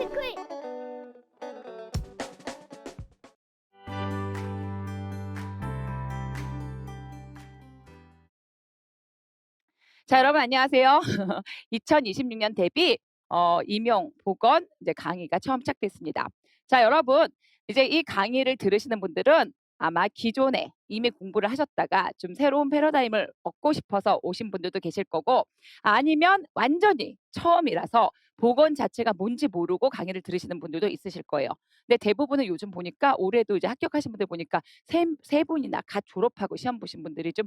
스쿨. 자, 여러분 안녕하세요. 2026년 대비 임용 보건 이제 강의가 처음 시작됐습니다. 자, 여러분 이제 이 강의를 들으시는 분들은 아마 기존에 이미 공부를 하셨다가 좀 새로운 패러다임을 얻고 싶어서 오신 분들도 계실 거고, 아니면 완전히 처음이라서 보건 자체가 뭔지 모르고 강의를 들으시는 분들도 있으실 거예요. 근데 대부분은 요즘 보니까 올해도 이제 합격하신 분들 보니까 세 분이나 갓 졸업하고 시험 보신 분들이 좀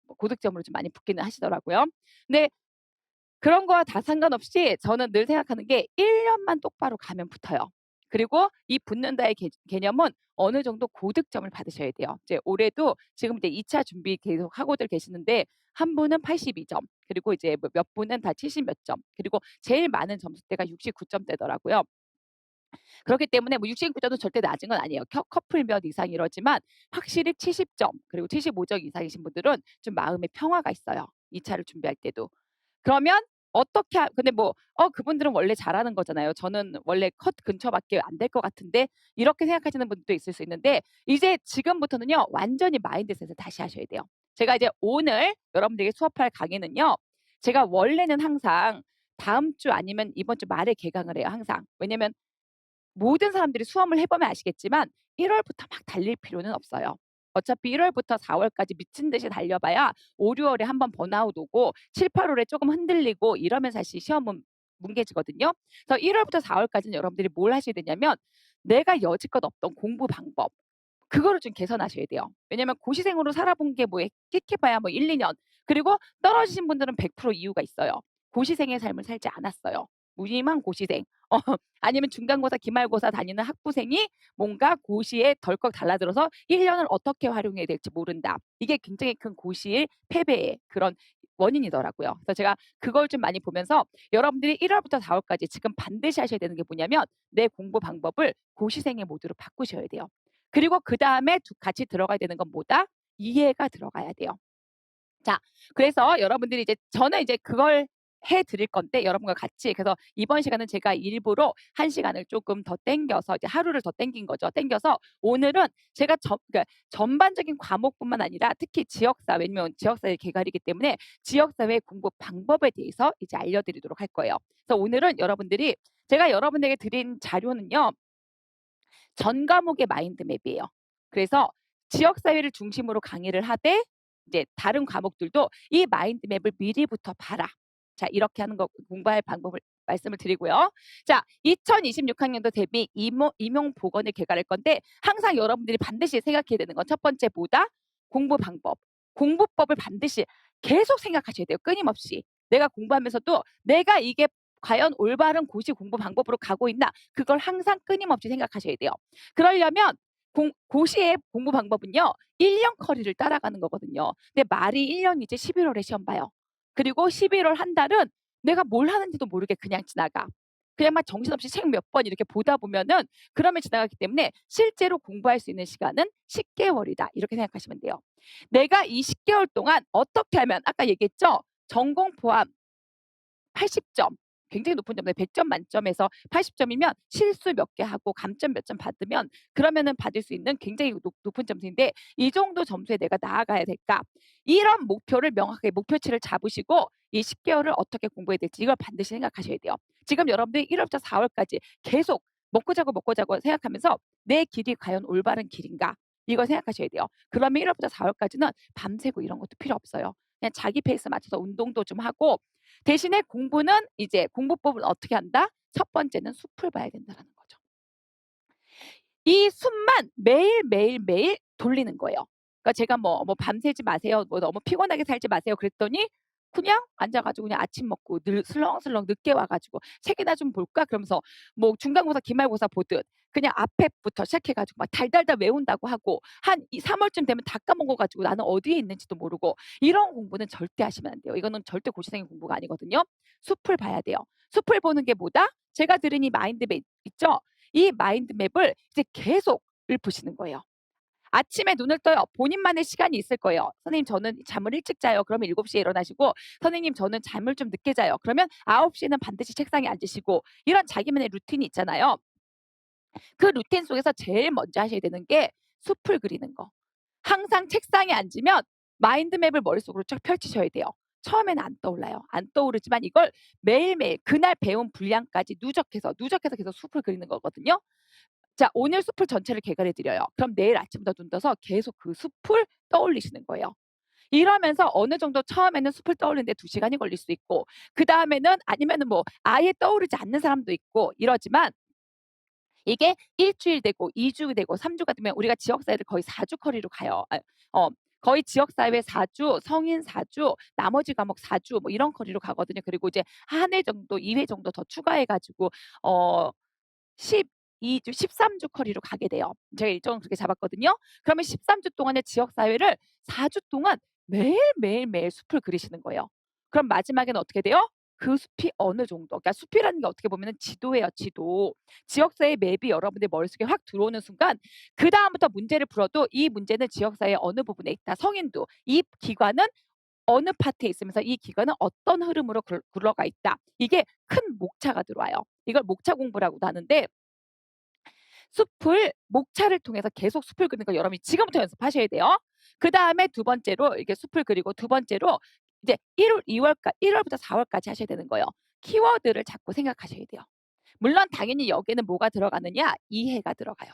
고득점으로 좀 많이 붙기는 하시더라고요. 근데 그런 거와 다 상관없이 저는 늘 생각하는 게 1년만 똑바로 가면 붙어요. 그리고 이 붙는다의 개념은 어느 정도 고득점을 받으셔야 돼요. 이제 올해도 지금 이제 2차 준비 계속 하고들 계시는데, 한 분은 82점, 그리고 이제 몇 분은 다 70 몇 점, 그리고 제일 많은 점수대가 69점대더라고요. 그렇기 때문에 뭐 69점도 절대 낮은 건 아니에요. 커플 몇 이상 이러지만 확실히 70점 그리고 75점 이상이신 분들은 좀 마음의 평화가 있어요. 2차를 준비할 때도. 그러면 근데 뭐 그분들은 원래 잘하는 거잖아요. 저는 원래 컷 근처밖에 안 될 것 같은데, 이렇게 생각하시는 분들도 있을 수 있는데, 이제 지금부터는요 완전히 마인드셋을 다시 하셔야 돼요. 제가 이제 오늘 여러분들에게 수업할 강의는요, 제가 원래는 항상 다음 주 아니면 이번 주 말에 개강을 해요, 항상. 왜냐면 모든 사람들이 수험을 해보면 아시겠지만 1월부터 막 달릴 필요는 없어요. 어차피 1월부터 4월까지 미친 듯이 달려봐야 5, 6월에 한번 번아웃 오고 7, 8월에 조금 흔들리고 이러면 사실 시험은 뭉개지거든요. 그래서 1월부터 4월까지는 여러분들이 뭘 하셔야 되냐면, 내가 여지껏 없던 공부 방법, 그거를 좀 개선하셔야 돼요. 왜냐면 고시생으로 살아본 게 뭐에 끽해봐야 뭐 1, 2년. 그리고 떨어지신 분들은 100% 이유가 있어요. 고시생의 삶을 살지 않았어요. 무심한 고시생. 아니면 중간고사, 기말고사 다니는 학부생이 뭔가 고시에 덜컥 달라들어서 1년을 어떻게 활용해야 될지 모른다. 이게 굉장히 큰 고시의 패배의 그런 원인이더라고요. 그래서 제가 그걸 좀 많이 보면서, 여러분들이 1월부터 4월까지 지금 반드시 하셔야 되는 게 뭐냐면, 내 공부 방법을 고시생의 모드로 바꾸셔야 돼요. 그리고 그다음에 같이 들어가야 되는 건 뭐다? 이해가 들어가야 돼요. 자, 그래서 여러분들이 이제 저는 이제 그걸 해 드릴 건데, 여러분과 같이. 그래서 이번 시간은 제가 일부러 1시간을 조금 더 땡겨서, 이제 하루를 더 땡긴 거죠. 땡겨서 오늘은 제가 그러니까 전반적인 과목뿐만 아니라 특히 지역사, 왜냐면 지역사회 개괄이기 때문에 지역사회 공부 방법에 대해서 이제 알려드리도록 할 거예요. 그래서 오늘은 여러분들이, 제가 여러분에게 드린 자료는요, 전 과목의 마인드맵이에요. 그래서 지역사회를 중심으로 강의를 하되, 이제 다른 과목들도 이 마인드맵을 미리부터 봐라. 자, 이렇게 하는 거 공부할 방법을 말씀을 드리고요. 자, 2026학년도 대비 임용 보건을 개발할 건데, 항상 여러분들이 반드시 생각해야 되는 건 첫 번째 뭐다? 공부 방법. 공부법을 반드시 계속 생각하셔야 돼요. 끊임없이. 내가 공부하면서도 내가 이게 과연 올바른 고시 공부 방법으로 가고 있나? 그걸 항상 끊임없이 생각하셔야 돼요. 그러려면 고시의 공부 방법은요, 1년 커리를 따라가는 거거든요. 근데 말이 1년이지 11월에 시험 봐요. 그리고 11월 한 달은 내가 뭘 하는지도 모르게 그냥 지나가. 그냥 막 정신없이 책 몇 번 이렇게 보다 보면은 그러면 지나가기 때문에, 실제로 공부할 수 있는 시간은 10개월이다. 이렇게 생각하시면 돼요. 내가 이 10개월 동안 어떻게 하면, 아까 얘기했죠? 전공 포함 80점. 굉장히 높은 점인데, 100점 만점에서 80점이면 실수 몇 개 하고 감점 몇 점 받으면, 그러면은 받을 수 있는 굉장히 높은 점수인데, 이 정도 점수에 내가 나아가야 될까? 이런 목표를 명확하게 목표치를 잡으시고 이 10개월을 어떻게 공부해야 될지 이걸 반드시 생각하셔야 돼요. 지금 여러분들이 1월부터 4월까지 계속 먹고 자고 생각하면서 내 길이 과연 올바른 길인가? 이걸 생각하셔야 돼요. 그러면 1월부터 4월까지는 밤새고 이런 것도 필요 없어요. 그냥 자기 페이스 맞춰서 운동도 좀 하고, 대신에 공부는 이제 공부법을 어떻게 한다? 첫 번째는 숲을 봐야 된다라는 거죠. 이 숲만 매일 돌리는 거예요. 그러니까 제가 뭐 밤새지 마세요, 뭐 너무 피곤하게 살지 마세요 그랬더니, 그냥 앉아 가지고 그냥 아침 먹고 슬렁슬렁 늦게 와 가지고 '책이나 좀 볼까?' 그러면서 뭐 중간고사, 기말고사 보듯 그냥 앞에부터 시작해 가지고 막 달달달 외운다고 하고, 한 3 월쯤 되면 다 까먹어 가지고 나는 어디에 있는지도 모르고, 이런 공부는 절대 하시면 안 돼요. 이거는 절대 고시생의 공부가 아니거든요. 숲을 봐야 돼요. 숲을 보는 게 뭐다? 제가 드린 이 마인드맵 있죠? 이 마인드맵을 이제 계속 읊으시는 거예요. 아침에 눈을 떠요. 본인만의 시간이 있을 거예요. "선생님 저는 잠을 일찍 자요." 그러면 7시에 일어나시고 "선생님 저는 잠을 좀 늦게 자요." 그러면 9시에는 반드시 책상에 앉으시고 이런 자기만의 루틴이 있잖아요. 그 루틴 속에서 제일 먼저 하셔야 되는 게 숲을 그리는 거. 항상 책상에 앉으면 마인드맵을 머릿속으로 쫙 펼치셔야 돼요. 처음에는 안 떠올라요. 안 떠오르지만 이걸 매일매일 그날 배운 분량까지 누적해서 계속 숲을 그리는 거거든요. 자, 오늘 숲을 전체를 개발해 드려요. 그럼 내일 아침부터 눈 떠서 계속 그 숲을 떠올리시는 거예요. 이러면서 어느 정도 처음에는 숲을 떠올리는데 2 시간이 걸릴 수 있고 그다음에는 아니면은 뭐 아예 떠오르지 않는 사람도 있고 이러지만 이게 1주일 되고 2주 되고 3주가 되면 우리가 지역사회를 거의 4주 커리로 가요. 어 거의 지역사회 4주, 성인 4주, 나머지 과목 4주 뭐 이런 커리로 가거든요. 그리고 이제 한 회 정도, 2회 정도 더 추가해 가지고 어 12주, 13주 커리로 가게 돼요. 제가 일정을 그렇게 잡았거든요. 그러면 13주 동안의 지역사회를 4주 동안 매일매일 숲을 그리시는 거예요. 그럼 마지막에는 어떻게 돼요? 그 숲이 어느 정도 그러니까 숲이라는 게 어떻게 보면은 지도예요, 지도. 지역사회 맵이 여러분들 머릿속에 확 들어오는 순간 그다음부터 문제를 풀어도 이 문제는 지역사회의 어느 부분에 있다. 성인도 이 기관은 어느 파트에 있으면서 이 기관은 어떤 흐름으로 굴러가 있다. 이게 큰 목차가 들어와요. 이걸 목차 공부라고도 하는데 숲을 목차를 통해서 계속 숲을 그리는 거 여러분이 지금부터 연습하셔야 돼요. 그다음에 두 번째로 이렇게 숲을 그리고 두 번째로 이제 1월 부터 4 월까지 하셔야 되는 거예요. 키워드를 자꾸 생각하셔야 돼요. 물론 당연히 여기에는 뭐가 들어가느냐? 이해가 들어가요.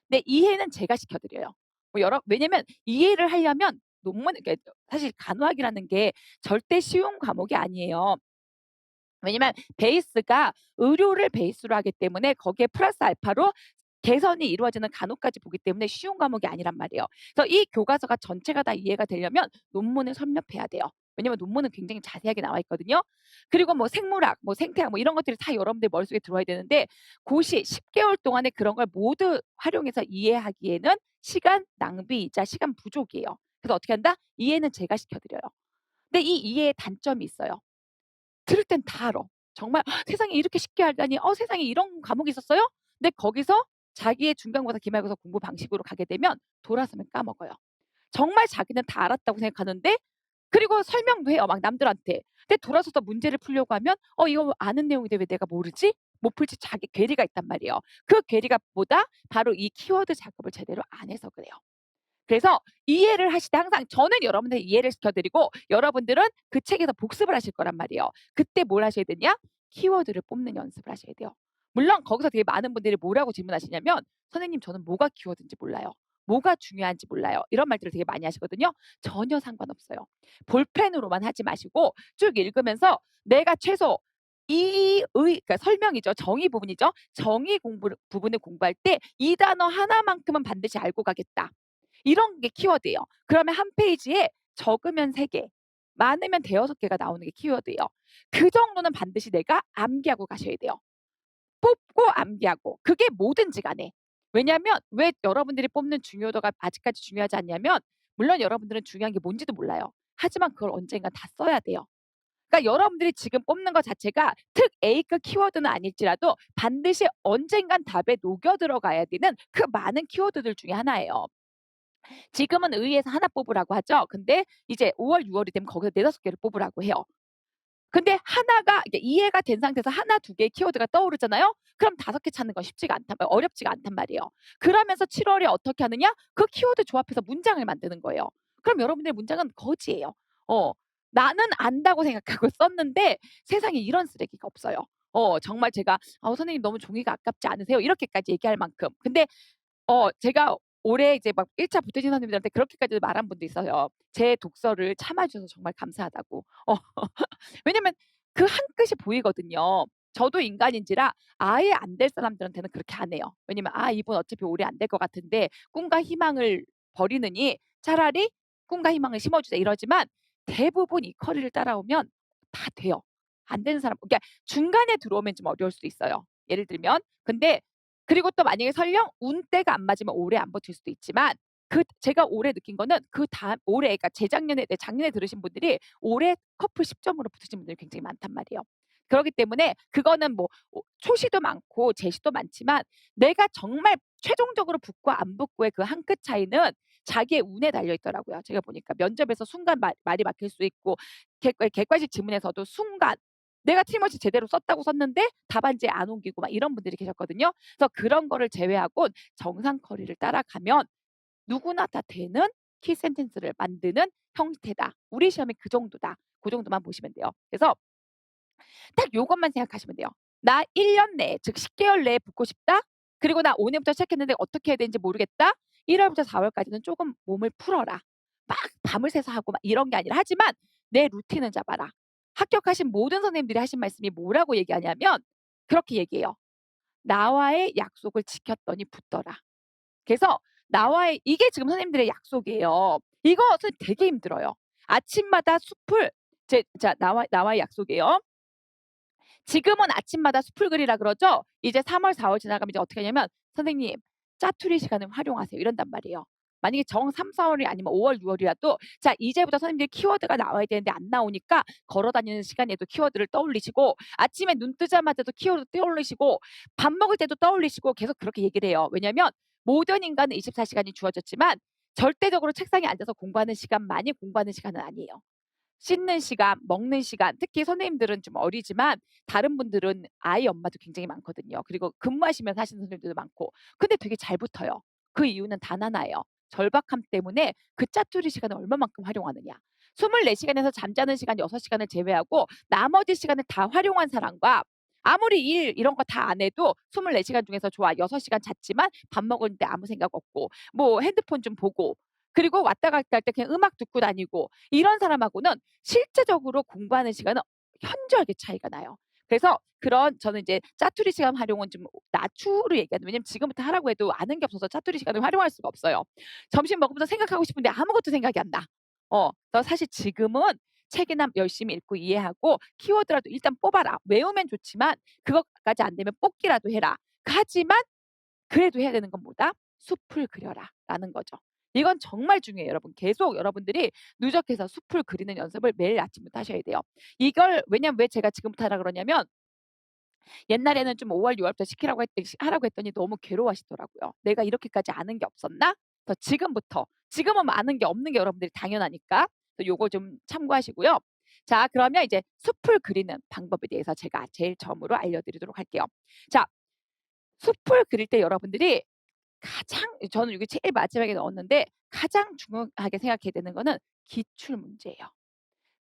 근데 이해는 제가 시켜 드려요. 뭐 왜냐면 이해를 하려면 논문 이게 사실 간호학이라는 게 절대 쉬운 과목이 아니에요. 왜냐면 베이스가 의료를 베이스로 하기 때문에 거기에 플러스 알파로 개선이 이루어지는 간호까지 보기 때문에 쉬운 과목이 아니란 말이에요. 그래서 이 교과서가 전체가 다 이해가 되려면 논문을 섭렵해야 돼요. 왜냐면 논문은 굉장히 자세하게 나와 있거든요. 그리고 뭐 생물학, 뭐 생태학 뭐 이런 것들이 다 여러분들 머릿속에 들어와야 되는데 고시 10개월 동안에 그런 걸 모두 활용해서 이해하기에는 시간 낭비이자 시간 부족이에요. 그래서 어떻게 한다? 이해는 제가 시켜 드려요. 근데 이 이해의 단점이 있어요. 들을 땐 다 알아. 정말 '세상에 이렇게 쉽게 알다니. 세상에 이런 과목이 있었어요?' 근데 거기서 자기의 중간고사, 기말고사 공부 방식으로 가게 되면 돌아서면 까먹어요. 정말 자기는 다 알았다고 생각하는데 그리고 설명도 해요, 막 남들한테. 근데 돌아서서 문제를 풀려고 하면 이거 아는 내용인데 왜 내가 모르지?' 못 풀지 자기 괴리가 있단 말이에요. 그 괴리가 뭐다? 바로 이 키워드 작업을 제대로 안 해서 그래요. 그래서 이해를 하실 때 항상 저는 여러분들 이해를 시켜 드리고 여러분들은 그 책에서 복습을 하실 거란 말이에요. 그때 뭘 하셔야 되냐? 키워드를 뽑는 연습을 하셔야 돼요. 물론 거기서 되게 많은 분들이 뭐라고 질문하시냐면 "선생님 저는 뭐가 키워드인지 몰라요. 뭐가 중요한지 몰라요." 이런 말들을 되게 많이 하시거든요. 전혀 상관없어요. 볼펜으로만 하지 마시고 쭉 읽으면서 내가 최소 그러니까 설명이죠. 정의 부분이죠. 정의 부분을 공부할 때 '이 단어 하나만큼은 반드시 알고 가겠다.' 이런 게 키워드예요. 그러면 한 페이지에 적으면 3 개, 많으면 5-6 개가 나오는 게 키워드예요. 그 정도는 반드시 내가 암기하고 가셔야 돼요. 뽑고 암기하고. 그게 뭐든지 간에. 왜냐하면 왜 여러분들이 뽑는 중요도가 아직까지 중요하지 않냐면 물론 여러분들은 중요한 게 뭔지도 몰라요. 하지만 그걸 언젠가 다 써야 돼요. 그러니까 여러분들이 지금 뽑는 것 자체가 특 A급 키워드는 아닐지라도 반드시 언젠간 답에 녹여 들어가야 되는 그 많은 키워드들 중에 하나예요. 지금은 의회에서 하나 뽑으라고 하죠. 근데 이제 5월, 6월이 되면 거기서 4-5 개를 뽑으라고 해요. 근데 하나가 이게 이해가 된 상태에서 하나, 2 개의 키워드가 떠오르잖아요. 그럼 5개 찾는 건 쉽지가 않단 어렵지가 않단 말이에요. 그러면서 7 월에 어떻게 하느냐? 그 키워드 조합해서 문장을 만드는 거예요. 그럼 여러분들의 문장은 거지예요. 어. 나는 안다고 생각하고 썼는데 세상에 이런 쓰레기가 없어요. 정말 제가 선생님 너무 종이가 아깝지 않으세요?" 이렇게까지 얘기할 만큼. 근데 제가 올해 이제 막 1차 붙으신 선생님들한테 그렇게까지 말한 분도 있어요. 제 독서를 참아 주셔서 정말 감사하다고. 왜냐면 그 한 끗이 보이거든요. 저도 인간인지라 아예 안 될 사람들한테는 그렇게 안 해요. 왜냐면 '아 이분 어차피 오래 안 될 것 같은데 꿈과 희망을 버리느니 차라리 꿈과 희망을 심어 주자.' 이러지만 대부분 이 커리를 따라오면 다 돼요. 안 되는 사람 그러니까 중간에 들어오면 좀 어려울 수도 있어요. 예를 들면 근데 그리고 또 만약에 설령 운때가 안 맞으면 오래 안 버틸 수도 있지만 제가 올해 느낀 거는 그다음 올해 그러니까 재작년에 작년에 들으신 분들이 올해 커플 10 점으로 붙으신 분들이 굉장히 많단 말이에요. 그렇기 때문에 그거는 뭐 초시도 많고 제시도 많지만 내가 정말 최종적으로 붙고 안 붙고의 그 한 끗 차이는 자기의 운에 달려 있더라고요. 제가 보니까 면접에서 순간 말이 막힐 수 있고 객관식 지문에서도 순간 내가 틀림없이 제대로 썼다고 썼는데 답안지에 안 옮기고 막 이런 분들이 계셨거든요. 그래서 그런 거를 제외하고 정상 커리를 따라가면 누구나 다 되는 키 센텐스를 만드는 형태다. 우리 시험이 그 정도다. 그 정도만 보시면 돼요. 그래서 딱 요것만 생각하시면 돼요. 나 1년 내에 즉 10개월 내에 붙고 싶다. 그리고 나 오늘부터 시작했는데 어떻게 해야 되는지 모르겠다. 1월부터 4월까지는 조금 몸을 풀어라. 막 밤을 새서 하고 막 이런 게 아니라 하지만 내 루틴은 잡아라. 합격하신 모든 선생님들이 하신 말씀이 뭐라고 얘기하냐면 그렇게 얘기해요. 나와의 약속을 지켰더니 붙더라. 그래서 나와의 이게 지금 선생님들의 약속이에요. 이것은 되게 힘들어요. 아침마다 숲을 나와의 약속이에요. 지금은 아침마다 숲을 그리라 그러죠. 이제 3월, 4월 지나가면 이제 어떻게 하냐면 선생님 짜투리 시간을 활용하세요. 이런단 말이에요. 만약에 정 3, 4월이 아니면 5월, 6월이라도 자 이제부터 선생님들이 키워드가 나와야 되는데 안 나오니까 걸어 다니는 시간에도 키워드를 떠올리시고 아침에 눈 뜨자마자도 키워드 떠올리시고 밥 먹을 때도 떠올리시고 계속 그렇게 얘기를 해요. 왜냐하면 모든 인간은 24시간이 주어졌지만 절대적으로 책상에 앉아서 공부하는 시간만이 공부하는 시간은 아니에요. 씻는 시간, 먹는 시간, 특히 선생님들은 좀 어리지만 다른 분들은 아이 엄마도 굉장히 많거든요. 그리고 근무하시면서 하시는 선생님들도 많고. 근데 되게 잘 붙어요. 그 이유는 단 하나예요. 절박함 때문에 그 짜투리 시간을 얼마만큼 활용하느냐. 24시간에서 잠자는 시간 6시간을 제외하고 나머지 시간을 다 활용한 사람과 아무리 일 이런 거 다 안 해도 24시간 중에서 좋아 6시간 잤지만 밥 먹었는데 아무 생각 없고 뭐 핸드폰 좀 보고 그리고 왔다 갔다 할 때 그냥 음악 듣고 다니고 이런 사람하고는 실제적으로 공부하는 시간은 현저하게 차이가 나요. 그래서 그런 저는 이제 짜투리 시간 활용은 좀 낮추로 얘기하는 왜냐면 지금부터 하라고 해도 아는 게 없어서 짜투리 시간을 활용할 수가 없어요. 점심 먹으면서 생각하고 싶은데 아무것도 생각이 안 나. 그래서 사실 지금은 책이나 열심히 읽고 이해하고 키워드라도 일단 뽑아라. 외우면 좋지만 그것까지 안 되면 뽑기라도 해라. 하지만 그래도 해야 되는 건 뭐다? 숲을 그려라라는 거죠. 이건 정말 중요해요, 여러분. 계속 여러분들이 누적해서 숲을 그리는 연습을 매일 아침부터 하셔야 돼요. 이걸 왜냐면 왜 제가 지금부터 하라 그러냐면 옛날에는 좀 5월, 6월부터 하라고 했더니 너무 괴로워하시더라고요. 내가 이렇게까지 아는 게 없었나? 그래서 지금은 뭐 아는 게 없는 게 여러분들이 당연하니까 요거 좀 참고하시고요. 자, 그러면 이제 숲을 그리는 방법에 대해서 제가 제일 처음으로 알려드리도록 할게요. 자, 숲을 그릴 때 여러분들이 가장 저는 이게 제일 마지막에 넣었는데 가장 중요하게 생각해야 되는 거는 기출 문제예요.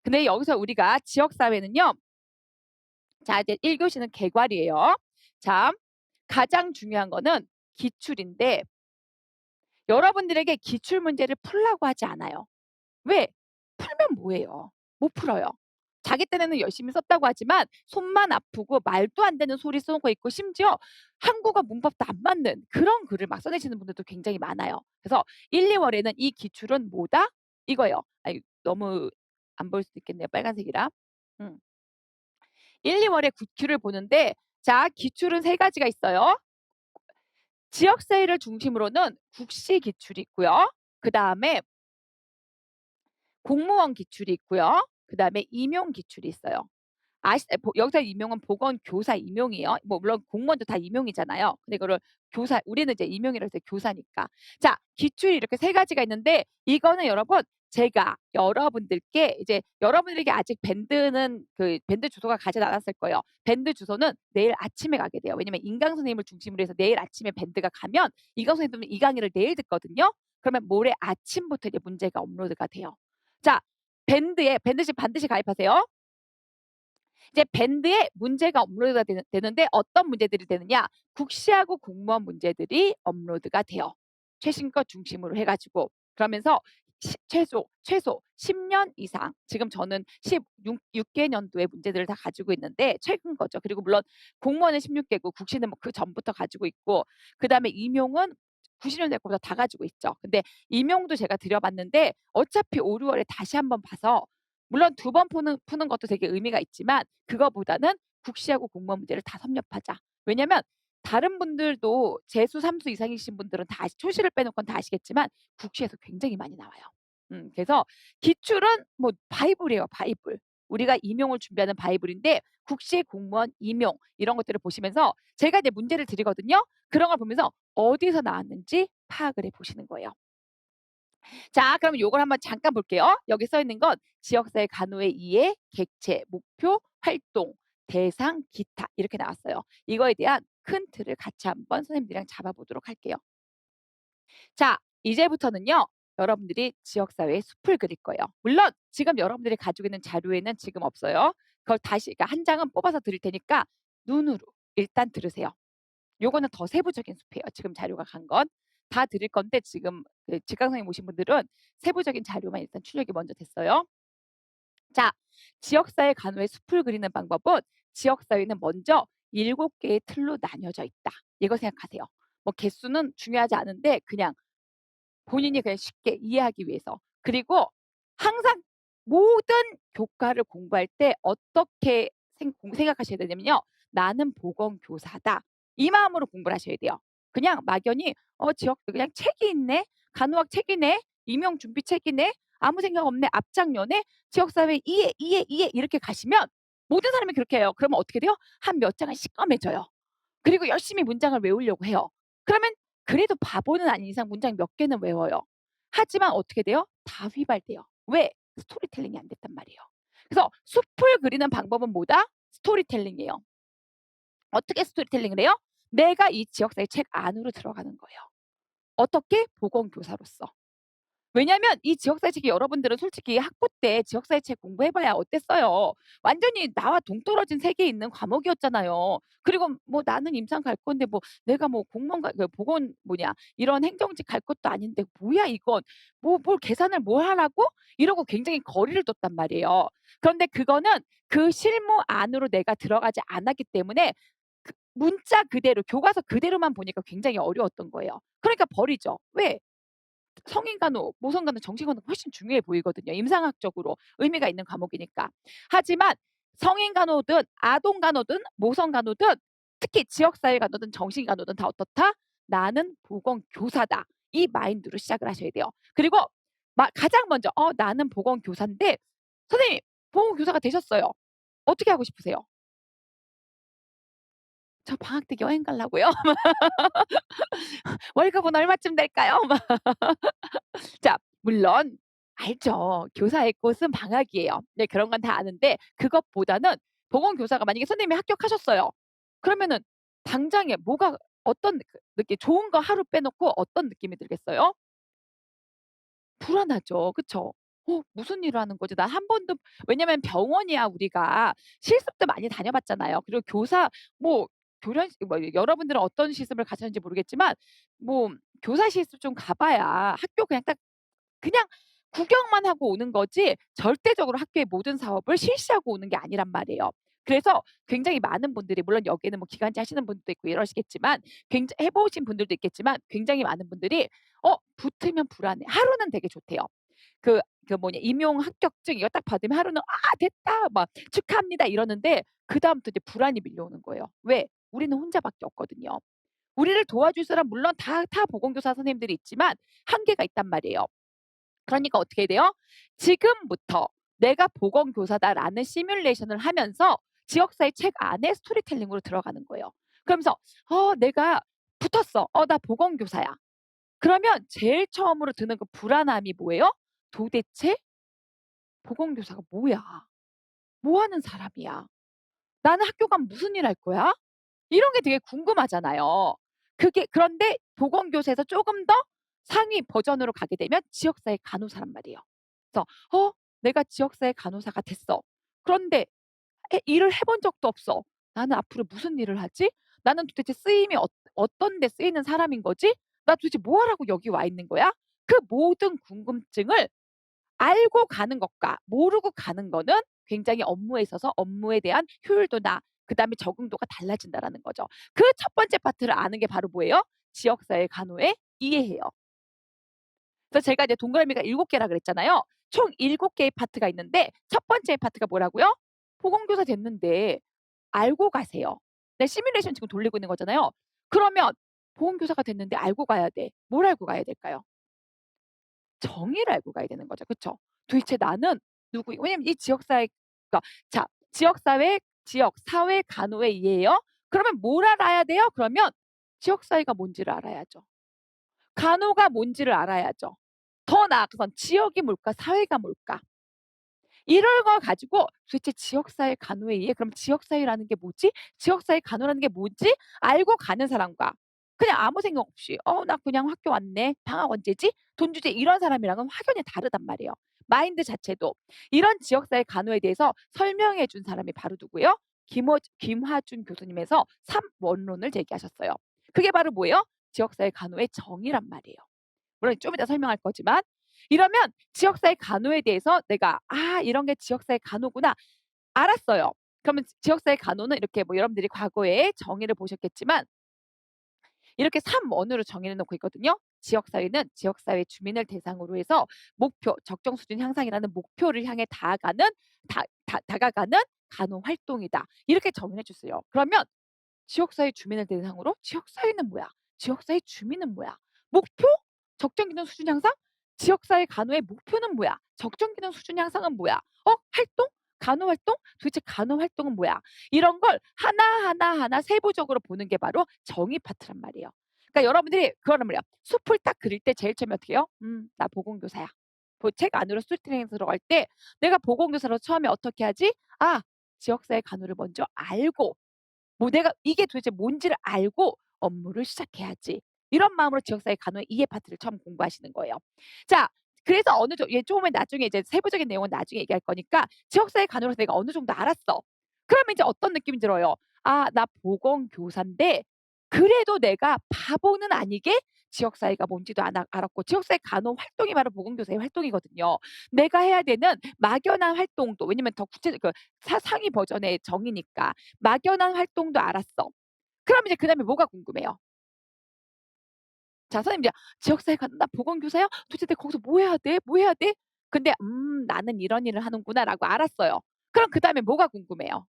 근데 여기서 우리가 지역 사회는요. 자, 이제 1교시는 개괄이에요. 자, 가장 중요한 거는 기출인데 여러분들에게 기출 문제를 풀라고 하지 않아요. 왜? 풀면 뭐예요? 못 풀어요. 자기 딴에는 열심히 썼다고 하지만 손만 아프고 말도 안 되는 소리 쓰는 거 있고 심지어 한국어 문법도 안 맞는 그런 글을 막 써내시는 분들도 굉장히 많아요. 그래서 1, 2월에는 이 기출은 뭐다? 이거예요. 아이 너무 안 보일 수도 있겠네요. 빨간색이라. 1, 2월에 기출을 보는데 자, 기출은 세 가지가 있어요. 지역사회를 중심으로는 국시 기출이 있고요. 그다음에 공무원 기출이 있고요. 그다음에 임용 기출이 있어요. 여기서 임용은 보건교사 임용이에요. 뭐 물론 공무원도 다 임용이잖아요. 근데 그거를 우리는 이제 임용이라고 해서 교사니까. 자, 기출이 이렇게 세 가지가 있는데 이거는 여러분 제가 여러분들께 이제 여러분들에게 아직 밴드 주소가 가지 않았을 거예요. 밴드 주소는 내일 아침에 가게 돼요. 왜냐면 인강 선생님을 중심으로 해서 내일 아침에 밴드가 가면 이강 선생님은 이 강의를 내일 듣거든요. 그러면 모레 아침부터 이제 문제가 업로드가 돼요. 자, 밴드시 반드시 가입하세요. 이제 밴드에 문제가 업로드가 되는데 어떤 문제들이 되느냐? 국시하고 공무원 문제들이 업로드가 돼요. 최신 것 중심으로 해가지고 그러면서 최소 10년 이상 지금 저는 16개년도의 문제들을 다 가지고 있는데 최근 거죠. 그리고 물론 공무원은 16개고 국시는 뭐 그 전부터 가지고 있고 그다음에 임용은 90년대 거부터 다 가지고 있죠. 근데 임용도 제가 드려봤는데 어차피 5, 6월에 다시 한번 봐서 물론 2번 푸는 것도 되게 의미가 있지만 그거보다는 국시하고 공무원 문제를 다 섭렵하자. 왜냐면 다른 분들도 재수 3수 이상이신 분들은 다 초시를 빼놓고는 다 아시겠지만 국시에서 굉장히 많이 나와요. 그래서 기출은 뭐 바이블이에요. 바이블. 우리가 임용을 준비하는 바이블인데 국시 공무원 임용 이런 것들을 보시면서 제가 이제 문제를 드리거든요. 그런 걸 보면서 어디서 나왔는지 파악을 해 보시는 거예요. 자, 그럼 요걸 한번 잠깐 볼게요. 여기 써 있는 건 지역사회 간호의 이해, 객체, 목표, 활동, 대상, 기타 이렇게 나왔어요. 이거에 대한 큰 틀을 같이 한번 선생님들이랑 잡아보도록 할게요. 자, 이제부터는요. 여러분들이 지역사회의 숲을 그릴 거예요. 물론 지금 여러분들이 가지고 있는 자료에는 지금 없어요. 그걸 다시 그러니까 한 장은 뽑아서 드릴 테니까 눈으로 일단 들으세요. 요거는 더 세부적인 숲이에요. 지금 자료가 간 건. 다 드릴 건데 지금 그 직강 선생님 오신 분들은 세부적인 자료만 일단 출력이 먼저 됐어요. 자, 지역사회 간호의 숲을 그리는 방법은 지역사회는 먼저 7개의 틀로 나뉘어져 있다. 이거 생각하세요. 뭐 개수는 중요하지 않은데 그냥 본인이 그냥 쉽게 이해하기 위해서. 그리고 항상 모든 교과를 공부할 때 어떻게 생각하셔야 되냐면요. '나는 보건교사다.' 이 마음으로 공부를 하셔야 돼요. 그냥 막연히 지역 그냥 책이 있네. 간호학 책이네. 임용 준비 책이네. 아무 생각 없네. 앞장여네. 지역사회 이해, 이해, 이해 이렇게 가시면 모든 사람이 그렇게 해요. 그러면 어떻게 돼요? 한 몇 장은 시꺼매져요. 그리고 열심히 문장을 외우려고 해요. 그러면 그래도 바보는 아닌 이상 문장 몇 개는 외워요. 하지만 어떻게 돼요? 다 휘발돼요. 왜? 스토리텔링이 안 됐단 말이에요. 그래서 숲을 그리는 방법은 뭐다? 스토리텔링이에요. 어떻게 스토리텔링을 해요? 내가 이 지역사회 책 안으로 들어가는 거예요. 어떻게? 보건교사로서. 왜냐면 이 지역사회 책이 여러분들은 솔직히 학부 때 지역사회 책 공부해봐야 어땠어요? 완전히 나와 동떨어진 세계에 있는 과목이었잖아요. 그리고 뭐 나는 임상 갈 건데 뭐 내가 뭐 공무원 그 보건 뭐냐 이런 행정직 갈 것도 아닌데 뭐야 이건 뭘 계산을 뭘 하라고 이러고 굉장히 거리를 뒀단 말이에요. 그런데 그거는 그 실무 안으로 내가 들어가지 않았기 때문에 그 문자 그대로 교과서 그대로만 보니까 굉장히 어려웠던 거예요. 그러니까 버리죠. 왜? 성인간호, 모성간호, 정신간호가 훨씬 중요해 보이거든요. 임상학적으로 의미가 있는 과목이니까. 하지만 성인간호든 아동간호든 모성간호든 특히 지역사회간호든 정신간호든 다 어떻다? '나는 보건교사다.' 이 마인드로 시작을 하셔야 돼요. 그리고 가장 먼저 나는 보건교사인데 선생님 보건교사가 되셨어요. 어떻게 하고 싶으세요? "저 방학 때 여행 가려고요." "월급은 얼마쯤 될까요?" 자, 물론 알죠. 교사의 꽃은 방학이에요. 네, 그런 건 다 아는데 그것보다는 보건교사가 만약에 선생님이 합격하셨어요. 그러면은 당장에 뭐가 어떤 느낌 좋은 거 하루 빼놓고 어떤 느낌이 들겠어요? 불안하죠. 그쵸? 무슨 일을 하는 거지? 난 한 번도 왜냐면 병원이야 우리가 실습도 많이 다녀봤잖아요. 그리고 교사 뭐 교련 뭐 여러분들은 어떤 실습을 가셨는지 모르겠지만 뭐 교사 실습 좀 가 봐야 학교 그냥 구경만 하고 오는 거지 절대적으로 학교의 모든 사업을 실시하고 오는 게 아니란 말이에요. 그래서 굉장히 많은 분들이 물론 여기에는 뭐 기간제 하시는 분들도 있고 이러시겠지만 굉장 해 보신 분들도 있겠지만 굉장히 많은 분들이 붙으면 불안해. 하루는 되게 좋대요. 그 뭐냐 임용 합격증 이거 딱 받으면 하루는 '아 됐다.' 막 '축하합니다.' 이러는데 그다음부터 이제 불안이 밀려오는 거예요. 왜? 우리는 혼자밖에 없거든요. 우리를 도와줄 사람 물론 타 보건교사 선생님들이 있지만 한계가 있단 말이에요. 그러니까 어떻게 해야 돼요? 지금부터 '내가 보건교사다.'라는 시뮬레이션을 하면서 지역사회 책 안에 스토리텔링으로 들어가는 거예요. 그러면서 내가 붙었어. 나 보건교사야.' 그러면 제일 처음으로 드는 그 불안함이 뭐예요? '도대체 보건교사가 뭐야? 뭐 하는 사람이야? 나는 학교 가면 무슨 일 할 거야?' 이런 게 되게 궁금하잖아요. 그런데 보건교사에서 쪼금 더 상위 버전으로 가게 되면 지역사회 간호사란 말이에요. 그래서 '내가 지역사회 간호사가 됐어. 그런데 일을 해본 적도 없어. 나는 앞으로 무슨 일을 하지? 나는 도대체 쓰임이 어떤 데 쓰이는 사람인 거지? 나 도대체 뭐 하라고 여기 와 있는 거야?' 그 모든 궁금증을 알고 가는 것과 모르고 가는 거는 굉장히 업무에 있어서 업무에 대한 효율도나 그다음에 적응도가 달라진다라는 거죠. 그 첫 번째 파트를 아는 게 바로 뭐예요? 지역사회 간호의 이해예요. 그래서 제가 이제 동그라미가 7개라 그랬잖아요. 총 7개의 파트가 있는데 첫 번째 파트가 뭐라고요? 보건교사 됐는데 알고 가세요. 네, 시뮬레이션 지금 돌리고 있는 거잖아요. 그러면 보건교사가 됐는데 알고 가야 돼. 뭘 알고 가야 될까요? 정의를 알고 가야 되는 거죠. 그쵸? 도대체 나는 누구 왜냐면 이 지역사회 그러니까 자, 지역 사회 간호의 이해요. 그러면 뭘 알아야 돼요? 그러면 지역 사회가 뭔지를 알아야죠. 간호가 뭔지를 알아야죠. 더 나아가선 지역이 뭘까? 사회가 뭘까? 이런 걸 가지고 도대체 지역사회 간호에 의해 그럼 지역사회라는 게 뭐지? 지역사회 간호라는 게 뭐지? 알고 가는 사람과 그냥 아무 생각 없이 나 그냥 학교 왔네. 방학 언제지? 돈 주지. 이런 사람이랑은 확연히 다르단 말이에요. 마인드 자체도. 이런 지역사회 간호에 대해서 설명해 준 사람이 바로 누구예요? 김화준 교수님에서 3원론을 제기하셨어요. 그게 바로 뭐예요? 지역사회 간호의 정의란 말이에요. 물론 좀 이따 설명할 거지만 이러면 지역사회 간호에 대해서 내가 '아 이런 게 지역사회 간호구나.' 알았어요. 그러면 지역사회 간호는 이렇게 뭐 여러분들이 과거에 정의를 보셨겠지만 이렇게 3원으로 정의해 놓고 있거든요. 지역사회는 지역사회 주민을 대상으로 해서 목표 적정 수준 향상이라는 목표를 향해 다가가는 간호 활동이다. 이렇게 정의해 줬어요. 그러면 지역사회 주민을 대상으로 지역사회는 뭐야? 지역사회 주민은 뭐야? 목표? 적정 기능 수준 향상? 지역사회 간호의 목표는 뭐야? 적정 기능 수준 향상은 뭐야? 활동? 간호 활동? 도대체 간호 활동은 뭐야? 이런 걸 하나하나 세부적으로 보는 게 바로 정의 파트란 말이에요. 그러니까 여러분들이 그거란 말이야. 숲을 딱 그릴 때 제일 처음에 어떻게 해요? 나 보건교사야. 책 안으로 스토리텔링 들어갈 때 내가 보건교사로 처음에 어떻게 하지? 아, 지역사회 간호를 먼저 알고 뭐 내가 이게 도대체 뭔지를 알고 업무를 시작해야지. 이런 마음으로 지역사회 간호의 이해 파트를 처음 공부하시는 거예요. 자, 그래서 어느 정도 조금은 나중에 이제 세부적인 내용은 나중에 얘기할 거니까 지역사회 간호로서 내가 어느 정도 알았어. 그러면 이제 어떤 느낌이 들어요? '아 나 보건교사인데 그래도 내가 바보는 아니게 지역사회가 뭔지도 알았고 지역사회 간호 활동이 바로 보건교사의 활동이거든요. 내가 해야 되는 막연한 활동도 왜냐면 더 구체적 그 상위 버전의 정의니까 막연한 활동도 알았어. 그럼 이제 그다음에 뭐가 궁금해요? 자 선생님 이제 "지역사회 간다. 보건교사야? 도대체 내가 거기서 뭐 해야 돼? 뭐 해야 돼?" 근데 나는 이런 일을 하는구나."라고 알았어요. 그럼 그다음에 뭐가 궁금해요?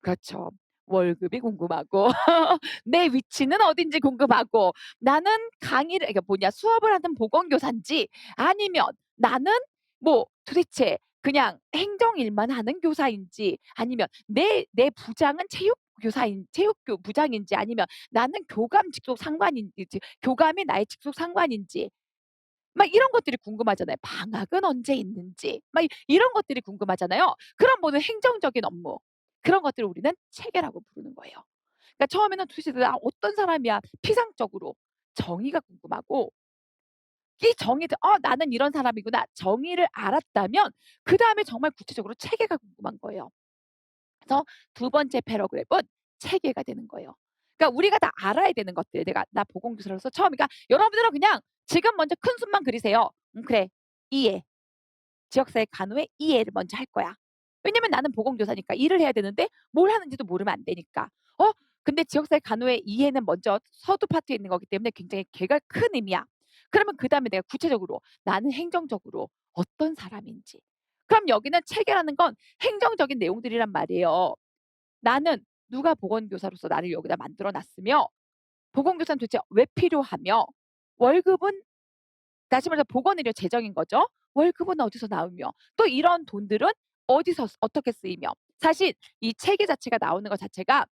그렇죠. 월급이 궁금하고 내 위치는 어딘지 궁금하고 나는 강의를 그러니까 뭐냐 수업을 하는 보건교사인지 아니면 나는 뭐 도대체 그냥 행정 일만 하는 교사인지 아니면 내 부장은 체육교 부장인지 아니면 나는 교감 직속 상관인지 교감이 나의 직속 상관인지 막 이런 것들이 궁금하잖아요. 방학은 언제 있는지 막 이런 것들이 궁금하잖아요. 그런 모든 행정적인 업무 그런 것들을 우리는 체계라고 부르는 거예요. 그러니까 처음에는 도대체 나 어떤 사람이야 피상적으로 정의가 궁금하고 이 정의를 '나는 이런 사람이구나.' 정의를 알았다면 그다음에 정말 구체적으로 체계가 궁금한 거예요. 그래서 두 번째 패러그랩은 체계가 되는 거예요. 그러니까 우리가 다 알아야 되는 것들 나 보건교사로서 처음 그러니까 여러분들은 그냥 지금 먼저 큰 숲만 그리세요. 그래. 이해. 지역사회 간호의 이해를 먼저 할 거야. 왜냐면 나는 보건교사니까 일을 해야 되는데 뭘 하는지도 모르면 안 되니까. 근데 지역사회 간호의 이해는 먼저 서두 파트에 있는 거기 때문에 굉장히 걔가 큰 의미야. 그러면 그다음에 내가 구체적으로 나는 행정적으로 어떤 사람인지. 그럼 여기는 체계라는 건 행정적인 내용들이란 말이에요. 나는 누가 보건교사로서 나를 여기다 만들어 놨으며 보건교사는 도대체 왜 필요하며 월급은 다시 말해서 보건의료 재정인 거죠. 월급은 어디서 나오며 또 이런 돈들은 어디서 어떻게 쓰이며 사실 이 체계 자체가 나오는 것 자체가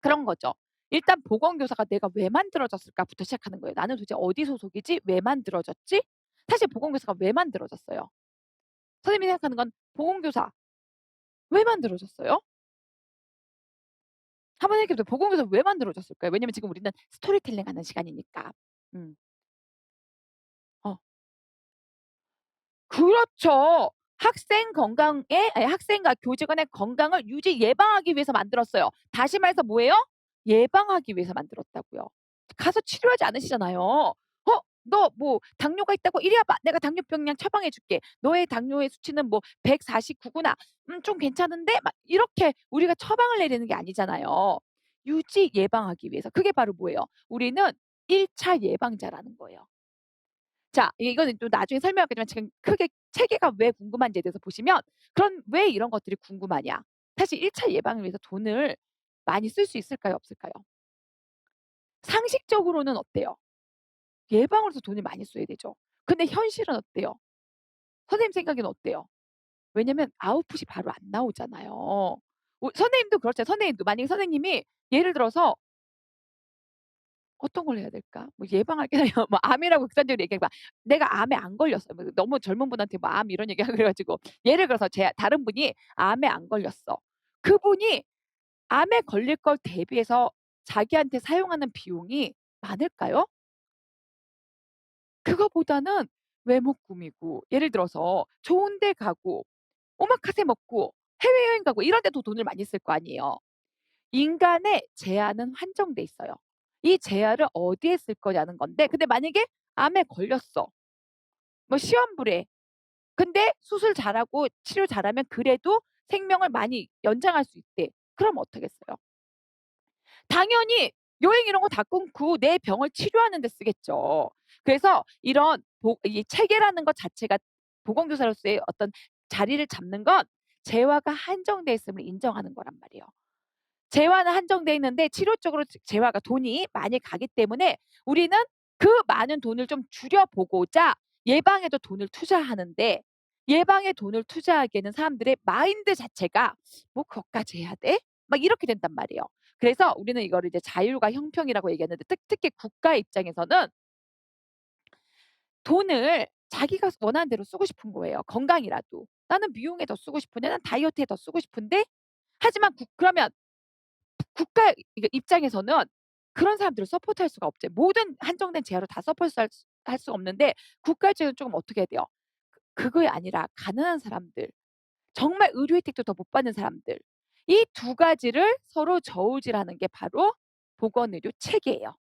그런 거죠. 일단 보건교사가 내가 왜 만들어졌을까부터 시작하는 거예요. 나는 도대체 어디 소속이지? 왜 만들어졌지? 사실 보건교사가 왜 만들어졌어요? 선생님이 생각하는 건 보건교사 왜 만들어졌어요? 한번 생각해 보세요. 보건교사 왜 만들어졌을까요? 왜냐면 지금 우리는 스토리텔링 하는 시간이니까. 음. 어. 그렇죠. 학생과 교직 간의 건강을 예방하기 위해서 만들었어요. 다시 말해서 뭐예요? 예방하기 위해서 만들었다고요. 가서 치료하지 않으시잖아요. 너 뭐 당뇨가 있다고 이리 와봐. 내가 당뇨병약 처방해 줄게. 너의 당뇨의 수치는 뭐 149 구나. 좀 괜찮은데? 막 이렇게 우리가 처방을 내리는 게 아니잖아요. 유지 예방하기 위해서. 그게 바로 뭐예요? 우리는 1차 예방자라는 거예요. 자 이거는 또 나중에 설명하겠지만 지금 크게 체계가 왜 궁금한지에 대해서 보시면 그럼 왜 이런 것들이 궁금하냐. 사실 1차 예방을 위해서 돈을 많이 쓸 수 있을까요? 없을까요? 상식적으로는 어때요? 예방을 위해서 돈을 많이 써야 되죠. 근데 현실은 어때요? 선생님 생각에는 어때요? 왜냐면 아웃풋이 바로 안 나오잖아요. 선생님도 그렇잖아요. 선생님도 만약에 선생님이 예를 들어서 어떤 걸 해야 될까? 뭐 예방할 게 아니라 뭐 암이라고 극단적으로 얘기해 봐. 내가 암에 안 걸렸어. 뭐 너무 젊은 분한테 뭐 암 이런 얘기하고 그래 가지고 예를 들어서 다른 분이 암에 안 걸렸어. 그분이 암에 걸릴 걸 대비해서 자기한테 사용하는 비용이 많을까요? 그거보다는 외모 꾸미고 예를 들어서 좋은 데 가고 오마카세 먹고 해외여행 가고 이런 데 더 돈을 많이 쓸 거 아니에요. 인간의 재화는 한정돼 있어요. 이 재화를 어디에 쓸 거냐는 건데 근데 만약에 암에 걸렸어. 뭐 시험불에. 근데 수술 잘하고 치료 잘하면 그래도 생명을 많이 연장할 수 있대. 그럼 어떡겠어요? 당연히 여행 이런 거 다 끊고 내 병을 치료하는 데 쓰겠죠. 그래서 이런 이 체계라는 것 자체가 보건교사로서의 어떤 자리를 잡는 건 재화가 한정돼 있음을 인정하는 거란 말이에요. 재화는 한정돼 있는데 치료 쪽으로 재화가 돈이 많이 가기 때문에 우리는 그 많은 돈을 좀 줄여 보고자 예방에도 돈을 투자하는데 예방에 돈을 투자하기에는 사람들의 마인드 자체가 '뭐 그것까지 해야 돼?' 막 이렇게 된단 말이에요. 그래서 우리는 이거를 이제 자율과 형평이라고 얘기하는데 특히 국가 입장에서는 돈을 자기가 원하는 대로 쓰고 싶은 거예요, 건강이라도. '나는 미용에 더 쓰고 싶은데 난 다이어트에 더 쓰고 싶은데.' 하지만 그러면 국가 입장에서는 그런 사람들을 서포트할 수가 없죠. 모든 한정된 재화로 다 할 수가 없는데 국가 입장에서는 쪼금 어떻게 해야 돼요? 그게 아니라 가난한 사람들, 정말 의료 혜택도 더 못 받는 사람들 이 두 가지를 서로 저울질하는 게 바로 보건의료 체계예요.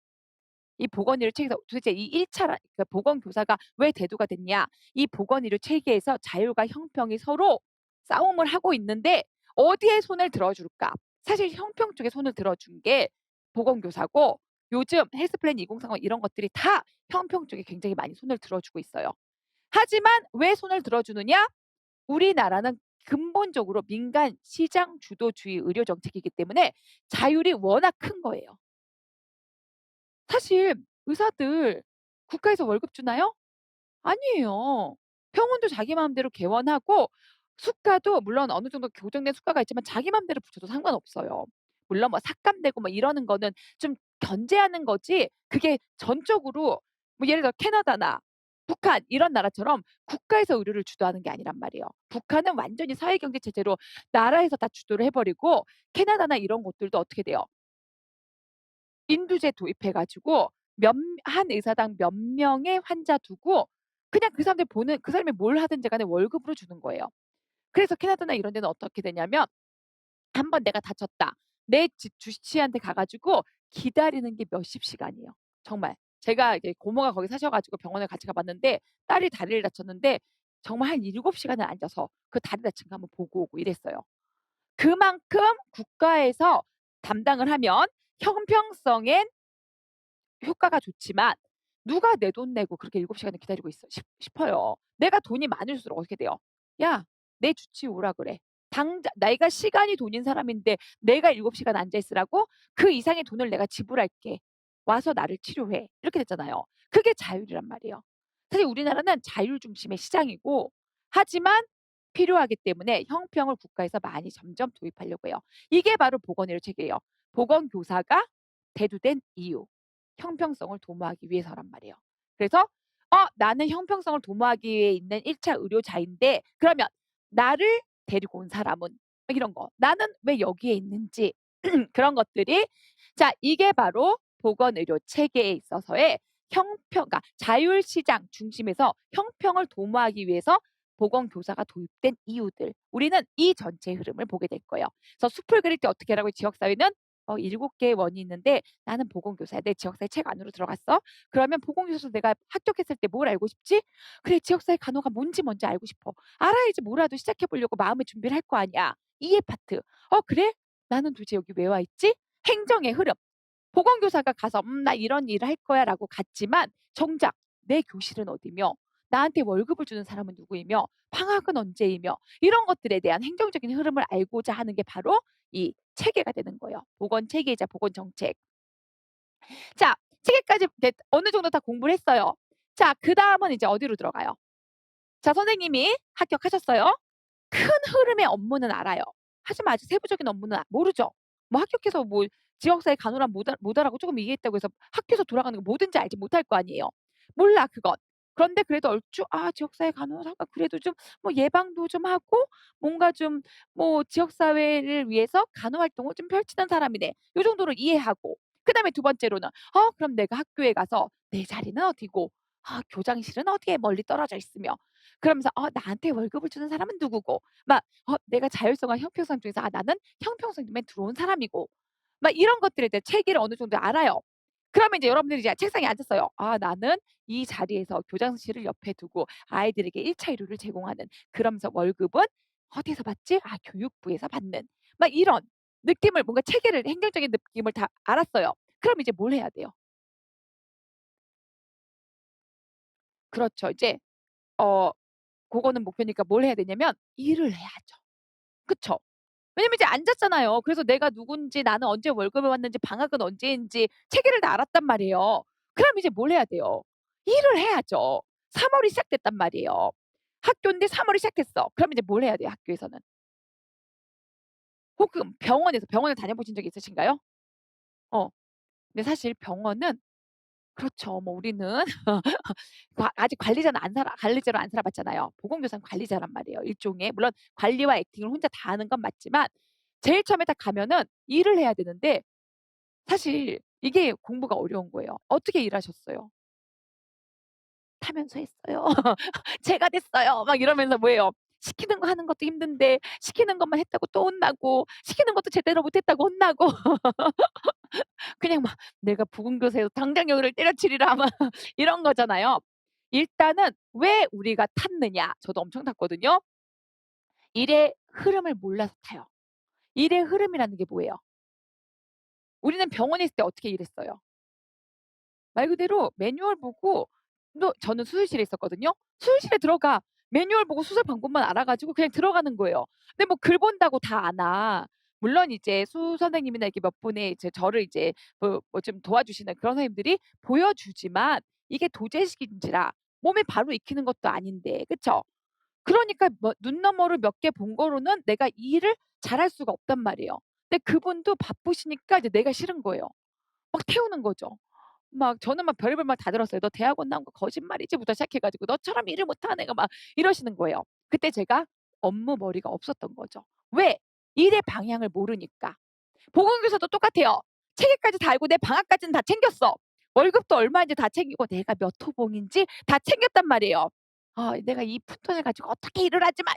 이 보건의료 체계에서 도대체 이 1 차라 그러니까 보건교사가 왜 대두가 됐냐. 이 보건의료 체계에서 자율과 형평이 서로 싸움을 하고 있는데 어디에 손을 들어줄까? 사실 형평 쪽에 손을 들어준 게 보건교사고 요즘 헬스플랜 2030 이런 것들이 다 형평 쪽에 굉장히 많이 손을 들어주고 있어요. 하지만 왜 손을 들어주느냐? 우리나라는 근본적으로 민간 시장 주도주의 의료 정책이기 때문에 자율이 워낙 큰 거예요. 사실 의사들 국가에서 월급 주나요? 아니에요. 병원도 자기 마음대로 개원하고 수가도 물론 어느 정도 교정된 수가가 있지만 자기 맘대로 붙여도 상관없어요. 물론 뭐 삭감되고 뭐 이러는 거는 좀 견제하는 거지 그게 전적으로 뭐 예를 들어 캐나다나 북한 이런 나라처럼 국가에서 의료를 주도하는 게 아니란 말이에요. 북한은 완전히 사회경제 체제로 나라에서 다 주도를 해 버리고 캐나다나 이런 곳들도 어떻게 돼요? 인두제 도입해 가지고 한 의사당 몇 명의 환자 두고 그냥 그 사람들 보는 그 사람이 뭘 하든지 간에 월급으로 주는 거예요. 그래서 캐나다나 이런 데는 어떻게 되냐면 한 번 내가 다쳤다. 내 주치의한테 가 가지고 기다리는 게 몇십 시간이에요. 정말. 제가 이제 고모가 거기 사셔 가지고 병원에 같이 가 봤는데 딸이 다리를 다쳤는데 정말 한 7 시간을 앉아서 그 다리 다친 거 한번 보고 오고 이랬어요. 그만큼 국가에서 담당을 하면 형평성엔 효과가 좋지만 누가 내 돈 내고 그렇게 7 시간을 기다리고 있어 싶어요. 내가 돈이 많을수록 어떻게 돼요? "야 내 주치의 오라 그래." 당장 내가 시간이 돈인 사람인데 내가 7 시간 앉아 있으라고? "그 이상의 돈을 내가 지불할게. 와서 나를 치료해." 이렇게 됐잖아요. 그게 자율이란 말이에요. 사실 우리나라는 자율 중심의 시장이고 하지만 필요하기 때문에 형평을 국가에서 많이 점점 도입하려고 해요. 이게 바로 보건의료 체계예요. 보건교사가 대두된 이유. 형평성을 도모하기 위해서란 말이에요. 그래서 나는 형평성을 도모하기 위해 있는 1차 의료자인데 그러면 나를 데리고 온 사람은 이런 거. 나는 왜 여기에 있는지 그런 것들이 자 이게 바로 보건의료 체계에 있어서의 그러니까 자율시장 중심에서 형평을 도모하기 위해서 보건교사가 도입된 이유들. 우리는 이 전체의 흐름을 보게 될 거예요. 그래서 숲을 그릴 때 어떻게 하라고 지역사회는 7 개의 원이 있는데 나는 보건교사야. 내 지역사회 책 안으로 들어갔어. 그러면 보건교사로 내가 합격했을 때 뭘 알고 싶지? 그래 지역사회 간호가 뭔지 먼저 알고 싶어. 알아야지 뭐라도 시작해 보려고 마음의 준비를 할 거 아니야. 이해 파트. 그래? 나는 도대체 여기 왜 와 있지? 행정의 흐름. 보건교사가 가서 나 이런 일을 할 거야."라고 갔지만 정작 내 교실은 어디며 나한테 월급을 주는 사람은 누구이며 방학은 언제이며 이런 것들에 대한 행정적인 흐름을 알고자 하는 게 바로 이 체계가 되는 거예요. 보건 체계이자 보건 정책. 자, 체계까지 어느 정도 다 공부를 했어요. 자, 그다음은 이제 어디로 들어가요? 자, 선생님이 합격하셨어요. 큰 흐름의 업무는 알아요. 하지만 아직 세부적인 업무는 모르죠. 뭐 합격해서 뭐 지역사회 간호란 못 알아고 쪼금 이해했다고 해서 학교에서 돌아가는 거 뭐든지 알지 못할 거 아니에요. 몰라 그건. 그런데 그래도 얼추 '아 지역사회 간호사가 그래도 좀 뭐 예방도 좀 하고 뭔가 좀 뭐 지역사회를 위해서 간호 활동을 좀 펼치는 사람이네.' 요 정도로 이해하고 그다음에 두 번째로는 그럼 내가 학교에 가서 내 자리는 어디고 교장실은 어디에 멀리 떨어져 있으며 그러면서 나한테 월급을 주는 사람은 누구고 막 내가 자율성과 형평성 중에서 나는 형평성 때문에 들어온 사람이고 막 이런 것들에 대해 체계를 어느 정도 알아요. 그러면 이제 여러분들이 이제 책상에 앉았어요. 나는 이 자리에서 교장실을 옆에 두고 아이들에게 1차 의료를 제공하는 그러면서 월급은 어디서 받지? 교육부에서 받는. 막 이런 느낌을 뭔가 체계를 행정적인 느낌을 다 알았어요. 그럼 이제 뭘 해야 돼요? 그렇죠. 이제 어 고거는 목표니까 뭘 해야 되냐면 일을 해야죠. 그쵸? 왜냐면 이제 앉았잖아요. 그래서 내가 누군지 나는 언제 월급을 받는지 방학은 언제인지 체계를 다 알았단 말이에요. 그럼 이제 뭘 해야 돼요? 일을 해야죠. 3 월이 시작됐단 말이에요. 학교인데 3 월이 시작했어. 그럼 이제 뭘 해야 돼요 학교에서는? 혹은 병원을 다녀보신 적이 있으신가요? 어. 근데 사실 병원은 그렇죠. 뭐 우리는 아직 관리자를 안 살아봤잖아요. 보건교사는 관리자란 말이에요 일종의. 물론 관리와 액팅을 혼자 다 하는 건 맞지만 제일 처음에 딱 가면은 일을 해야 되는데 사실 이게 공부가 어려운 거예요. 어떻게 일하셨어요? 타면서 했어요. 제가 됐어요. 막 이러면서 뭐예요? 시키는 거 하는 것도 힘든데 시키는 것만 했다고 또 혼나고 시키는 것도 제대로 못 했다고 혼나고 그냥 막 '내가 보건교사여서 당장 여기를 때려치리라.' 막 이런 거잖아요. 일단은 왜 우리가 탔느냐? 저도 엄청 탔거든요. 일의 흐름을 몰라서 타요. 일의 흐름이라는 게 뭐예요? 우리는 병원에 있을 때 어떻게 일했어요? 말 그대로 매뉴얼 보고 저는 수술실에 있었거든요. 수술실에 들어가. 매뉴얼 보고 수술 방법만 알아 가지고 그냥 들어가는 거예요. 근데 뭐 글 본다고 다 아나. 물론 이제 수 선생님이나 이렇게 몇 분의 이제 저를 이제 뭐 좀 도와주시는 그런 선생님들이 보여주지만 이게 도제식인지라 몸에 바로 익히는 것도 아닌데 그쵸? 그러니까 뭐 눈 너머로 몇 개 본 거로는 내가 이 일을 잘할 수가 없단 말이에요. 근데 그분도 바쁘시니까 이제 내가 싫은 거예요. 막 태우는 거죠. 막 저는 막 별의별 말 다 들었어요. "너 대학원 나온 거 거짓말이지?"부터 시작해 가지고 "너처럼 일을 못하는 애가" 막 이러시는 거예요. 그때 제가 업무 머리가 없었던 거죠. 왜? 일의 방향을 모르니까. 보건교사도 똑같아요. 체계까지 다 알고 내 방학까지는 다 챙겼어. 월급도 얼마인지 다 챙기고 내가 몇 호봉인지 다 챙겼단 말이에요. '내가 이 푼돈을 가지고 어떻게 일을 하지 마.'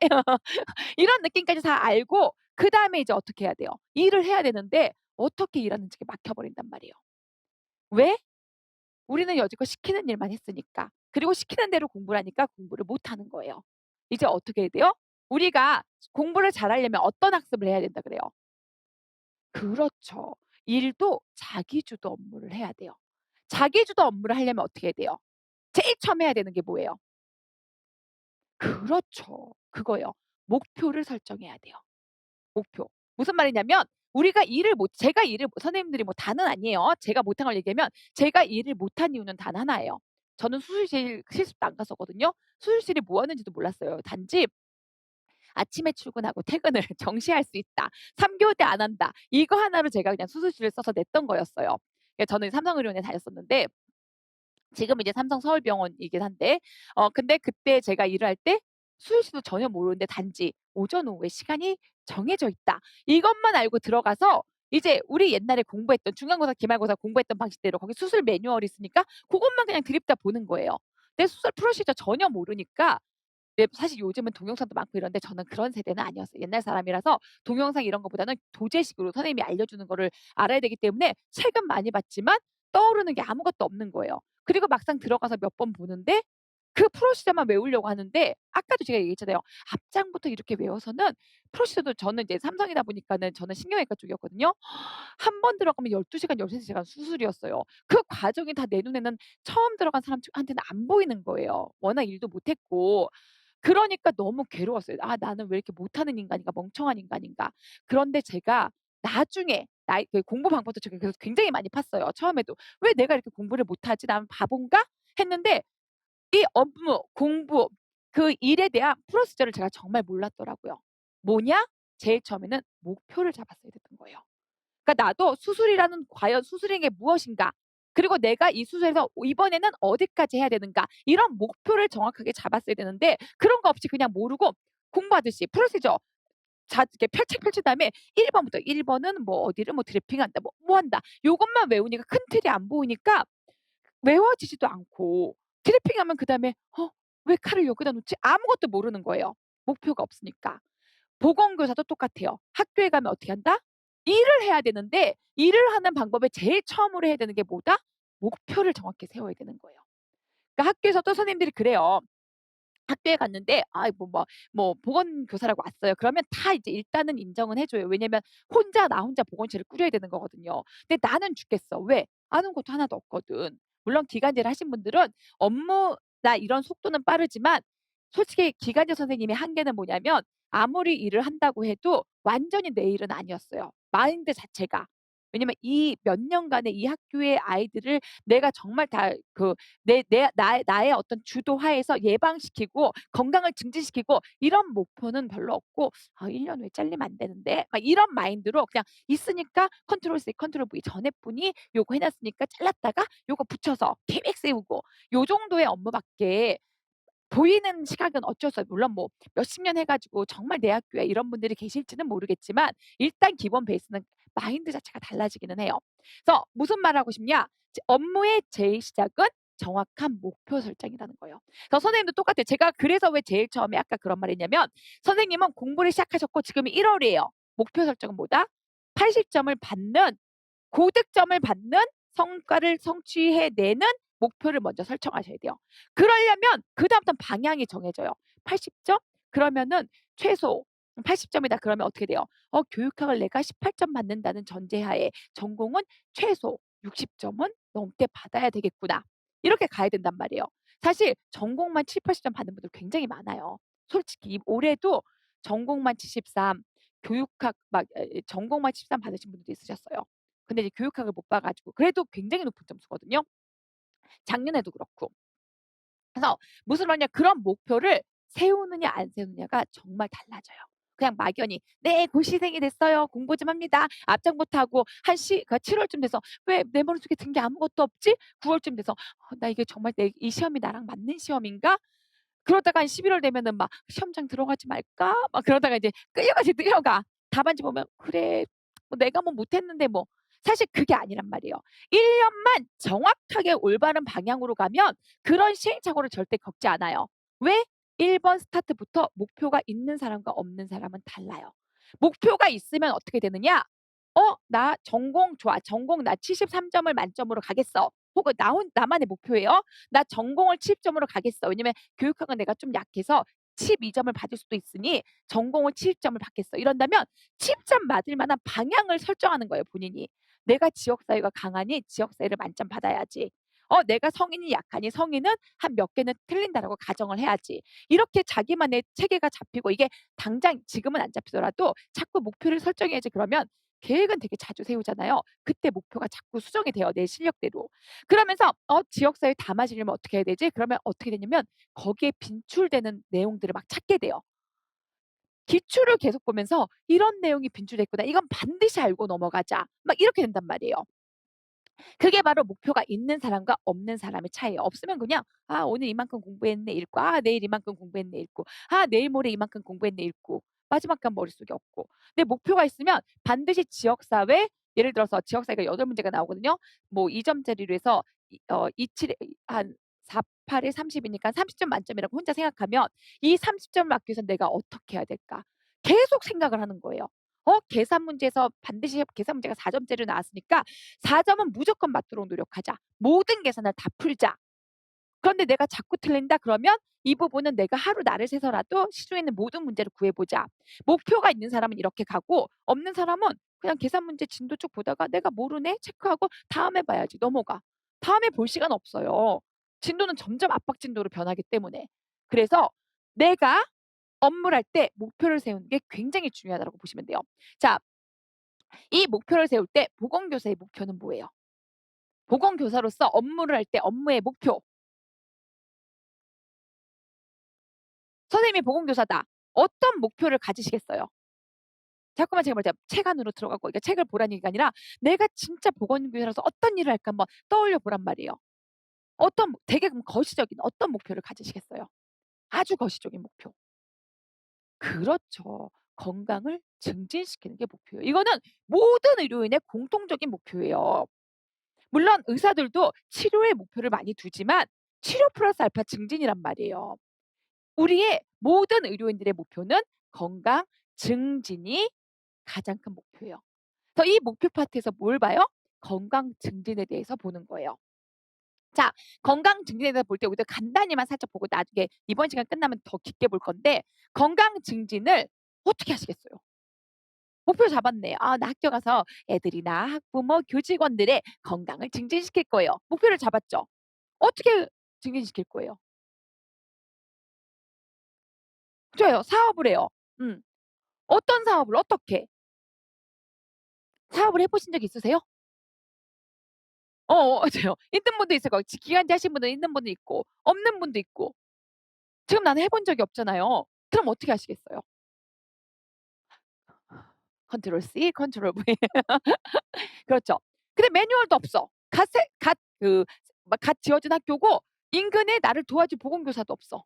이런 느낌까지 다 알고 그다음에 이제 어떻게 해야 돼요? 일을 해야 되는데 어떻게 일하는지가 막혀 버린단 말이에요. 왜? 우리는 여지껏 시키는 일만 했으니까. 그리고 시키는 대로 공부를 하니까 공부를 못 하는 거예요. 이제 어떻게 해야 돼요? 우리가 공부를 잘하려면 어떤 학습을 해야 된다 그래요? 그렇죠. 일도 자기주도 업무를 해야 돼요. 자기주도 업무를 하려면 어떻게 해야 돼요? 제일 처음 해야 되는 게 뭐예요? 그렇죠. 그거예요. 목표를 설정해야 돼요. 목표. 무슨 말이냐면 우리가 일을 못 제가 일을 선생님들이 뭐 다는 아니에요. 제가 못한 걸 얘기하면 제가 일을 못한 이유는 단 하나예요. 저는 수술실 실습도 안 갔었거든요. 수술실이 뭐 하는지도 몰랐어요. 단지 '아침에 출근하고 퇴근을 정시할 수 있다. 3 교대 안 한다.' 이거 하나로 제가 그냥 수술실을 써서 냈던 거였어요. 저는 삼성의료원에 다녔었는데 지금 이제 삼성 서울병원이긴 한데 근데 그때 제가 일을 할 때 수요일도 전혀 모르는데 단지 오전 오후에 시간이 정해져 있다. 이것만 알고 들어가서 이제 우리 옛날에 공부했던 중간고사, 기말고사 공부했던 방식대로 거기 수술 매뉴얼이 있으니까 고것만 그냥 드립다 보는 거예요. 근데 수술 프로시저 전혀 모르니까 네 사실 요즘은 동영상도 많고 이런데 저는 그런 세대는 아니었어요. 옛날 사람이라서 동영상 이런 것보다는 도제식으로 선생님이 알려주는 거를 알아야 되기 때문에 책은 많이 봤지만 떠오르는 게 아무것도 없는 거예요. 그리고 막상 들어가서 몇 번 보는데 그 프로시저만 외우려고 하는데 아까도 제가 얘기했잖아요. 앞장부터 이렇게 외워서는 프로시저도 저는 이제 삼성이다 보니까는 저는 신경외과 쪽이었거든요. 한 번 들어가면 12 시간 13 시간 수술이었어요. 그 과정이 다 내 눈에는 처음 들어간 사람 한테는 안 보이는 거예요. 워낙 일도 못 했고. 그러니까 너무 괴로웠어요. '아 나는 왜 이렇게 못하는 인간인가. 멍청한 인간인가.' 그런데 제가 나중에 나이 그 공부 방법도 제가 그래서 굉장히 많이 팠어요 처음에도. '왜 내가 이렇게 공부를 못하지? 나는 바본가?' 했는데 이 업무, 공부 그 일에 대한 프로시저를 제가 정말 몰랐더라고요. 뭐냐? 제일 처음에는 목표를 잡았어야 됐던 거예요. 그러니까 나도 수술이라는 과연 수술인 게 무엇인가? 그리고 내가 이 수술에서 이번에는 어디까지 해야 되는가? 이런 목표를 정확하게 잡았어야 되는데 그런 거 없이 그냥 모르고 공부하듯이 프로시저 이렇게 펼친 다음에 1 번부터 1 번은 뭐 어디를 뭐 드래핑한다 뭐 한다. 요것만 외우니까 큰 틀이 안 보이니까 외워지지도 않고 드래핑하면 그다음에 '어 왜 칼을 여기다 놓지?' 아무것도 모르는 거예요, 목표가 없으니까. 보건교사도 똑같아요. 학교에 가면 어떻게 한다? 일을 해야 되는데 일을 하는 방법에 제일 처음으로 해야 되는 게 뭐다? 목표를 정확히 세워야 되는 거예요. 그러니까 학교에서도 선생님들이 그래요. 학교에 갔는데 뭐 보건교사라고 왔어요. 그러면 다 이제 일단은 인정은 해 줘요. 왜냐면 나 혼자 보건실을 꾸려야 되는 거거든요. 근데 나는 죽겠어. 왜? 아는 것도 하나도 없거든. 물론 기간제를 하신 분들은 업무나 이런 속도는 빠르지만 솔직히 기간제 선생님의 한계는 뭐냐면 아무리 일을 한다고 해도 완전히 내 일은 아니었어요, 마인드 자체가. 왜냐면 이 몇 년간의 이 학교의 아이들을 내가 정말 다 나의 어떤 주도하에서 예방시키고 건강을 증진시키고 이런 목표는 별로 없고 '아 1년 후에 잘리면 안 되는데.' 막 이런 마인드로 그냥 있으니까 컨트롤 C 컨트롤 V 전에분이 요거 해 놨으니까 잘랐다가 요거 붙여서 계획 세우고 요 정도의 업무밖에 보이는 시각은 어쩔 수 없 물론 뭐 몇십 년 해 가지고 정말 내 학교에 이런 분들이 계실지는 모르겠지만 일단 기본 베이스는 마인드 자체가 달라지기는 해요. 그래서 무슨 말을 하고 싶냐? 업무의 제일 시작은 정확한 목표 설정이라는 거예요. 그래서 선생님도 똑같아요. 제가 그래서 왜 제일 처음에 아까 그런 말 했냐면 선생님은 공부를 시작하셨고 지금이 1 월이에요. 목표 설정은 뭐다? 80 점을 받는 고득점을 받는 성과를 성취해 내는 목표를 먼저 설정하셔야 돼요. 그러려면 그다음부터는 방향이 정해져요. 80 점? 그러면은 최소 80 점이다 그러면 어떻게 돼요? 교육학을 내가 18점 받는다는 전제하에 전공은 최소 60 점은 넘게 받아야 되겠구나. 이렇게 가야 된단 말이에요. 사실 전공만 70-80점 받는 분들 굉장히 많아요. 솔직히 올해도 전공만 73, 교육학 전공만 73 받으신 분들도 있으셨어요. 근데 이제 교육학을 못 봐 가지고 그래도 굉장히 높은 점수거든요. 작년에도 그렇고. 그래서 무슨 말이냐 그런 목표를 세우느냐 안 세우느냐가 정말 달라져요. 그냥 막연히 "네 고시생이 됐어요. 공부 좀 합니다." 앞장부터 하고 한 그러니까 7 월쯤 돼서 '왜 내 머릿속에 든 게 아무것도 없지?' 9 월쯤 돼서 '나 이게 정말 내 이 시험이 나랑 맞는 시험인가?' 그러다가 한 11월 되면은 막 '시험장 들어가지 말까?' 막 그러다가 이제 끌려가. 답안지 보면 '그래 뭐 내가 뭐 못했는데 뭐.' 사실 그게 아니란 말이에요. 1 년만 정확하게 올바른 방향으로 가면 그런 시행착오를 절대 겪지 않아요. 왜? 1번 스타트부터 목표가 있는 사람과 없는 사람은 달라요. 목표가 있으면 어떻게 되느냐? 나 전공 좋아. 전공 나 73 점을 만점으로 가겠어.' 혹은 나만의 목표예요. '나 전공을 70 점으로 가겠어.' 왜냐면 교육학은 내가 좀 약해서 12 점을 받을 수도 있으니 '전공을 70 점을 받겠어.' 이런다면 70점 맞을 만한 방향을 설정하는 거예요, 본인이. '내가 지역 사회가 강하니 지역 사회를 만점 받아야지.' '내가 성인이 약하니 성인은 한 몇 개는 틀린다.'라고 가정을 해야지. 이렇게 자기만의 체계가 잡히고 이게 당장 지금은 안 잡히더라도 자꾸 목표를 설정해야지 그러면 계획은 되게 자주 세우잖아요. 그때 목표가 자꾸 수정이 돼요, 내 실력대로. 그러면서 지역사회에 담아지려면 어떻게 해야 되지? 그러면 어떻게 되냐면 거기에 빈출되는 내용들을 막 찾게 돼요. 기출을 계속 보면서 '이런 내용이 빈출됐구나. 이건 반드시 알고 넘어가자.' 막 이렇게 된단 말이에요. 그게 바로 목표가 있는 사람과 없는 사람의 차이예요. 없으면 그냥 '아 오늘 이만큼 공부했네.' 읽고 '아 내일 이만큼 공부했네.' 읽고 '아 내일 모레 이만큼 공부했네.' 읽고 마지막까지 머릿속에 없고. 근데 목표가 있으면 반드시 지역사회 예를 들어서 지역사회가 8 문제가 나오거든요. 뭐 2 점짜리로 해서 27에 한 48에 30이니까 30점 만점이라고 혼자 생각하면 '이 30 점을 맞기 위해서 내가 어떻게 해야 될까?' 계속 생각을 하는 거예요. 계산 문제에서 반드시 계산 문제가 4 점짜리로 나왔으니까 4 점은 무조건 맞도록 노력하자. 모든 계산을 다 풀자. 그런데 내가 자꾸 틀린다 그러면 이 부분은 내가 하루 날을 새서라도 시중에 있는 모든 문제를 구해 보자. 목표가 있는 사람은 이렇게 가고 없는 사람은 그냥 계산 문제 진도 쭉 보다가 '내가 모르네.' 체크하고 '다음에 봐야지.' 넘어가. 다음에 볼 시간 없어요. 진도는 점점 압박 진도로 변하기 때문에. 그래서 내가 업무를 할 때 목표를 세우는 게 굉장히 중요하다고 보시면 돼요. 자, 이 목표를 세울 때 보건교사의 목표는 뭐예요? 보건교사로서 업무를 할 때 업무의 목표. 선생님이 보건교사다. 어떤 목표를 가지시겠어요? 자꾸만 제가 말했잖아요. 책 안으로 들어가고 그러니까 책을 보라는 얘기가 아니라 내가 진짜 보건교사로서 어떤 일을 할까 한번 떠올려 보란 말이에요. 어떤 되게 그럼 거시적인 어떤 목표를 가지시겠어요? 아주 거시적인 목표. 그렇죠. 건강을 증진시키는 게 목표예요. 이거는 모든 의료인의 공통적인 목표예요. 물론 의사들도 치료에 목표를 많이 두지만 치료 플러스 알파 증진이란 말이에요. 우리의 모든 의료인들의 목표는 건강 증진이 가장 큰 목표예요. 그래서 이 목표 파트에서 뭘 봐요? 건강 증진에 대해서 보는 거예요. 자, 건강 증진에 대해서 볼 때 우리가 간단히만 살짝 보고 나중에 이번 시간 끝나면 더 깊게 볼 건데 건강 증진을 어떻게 하시겠어요? 목표 잡았네. 아, 나 학교 가서 애들이나 학부모, 교직원들의 건강을 증진시킬 거예요. 목표를 잡았죠. 어떻게 증진시킬 거예요? 좋아요. 사업을 해요. 음. 어떤 사업을 어떻게? 사업을 해 보신 적 있으세요? 맞아요. 있는 분도 있을 거고 기간제 하신 분도 있는 분도 있고 없는 분도 있고. 지금 나는 해본 적이 없잖아요. 그럼 어떻게 하시겠어요? 컨트롤 C, 컨트롤 V. 그렇죠. 근데 매뉴얼도 없어. 갓 지어진 학교고 인근에 나를 도와줄 보건교사도 없어.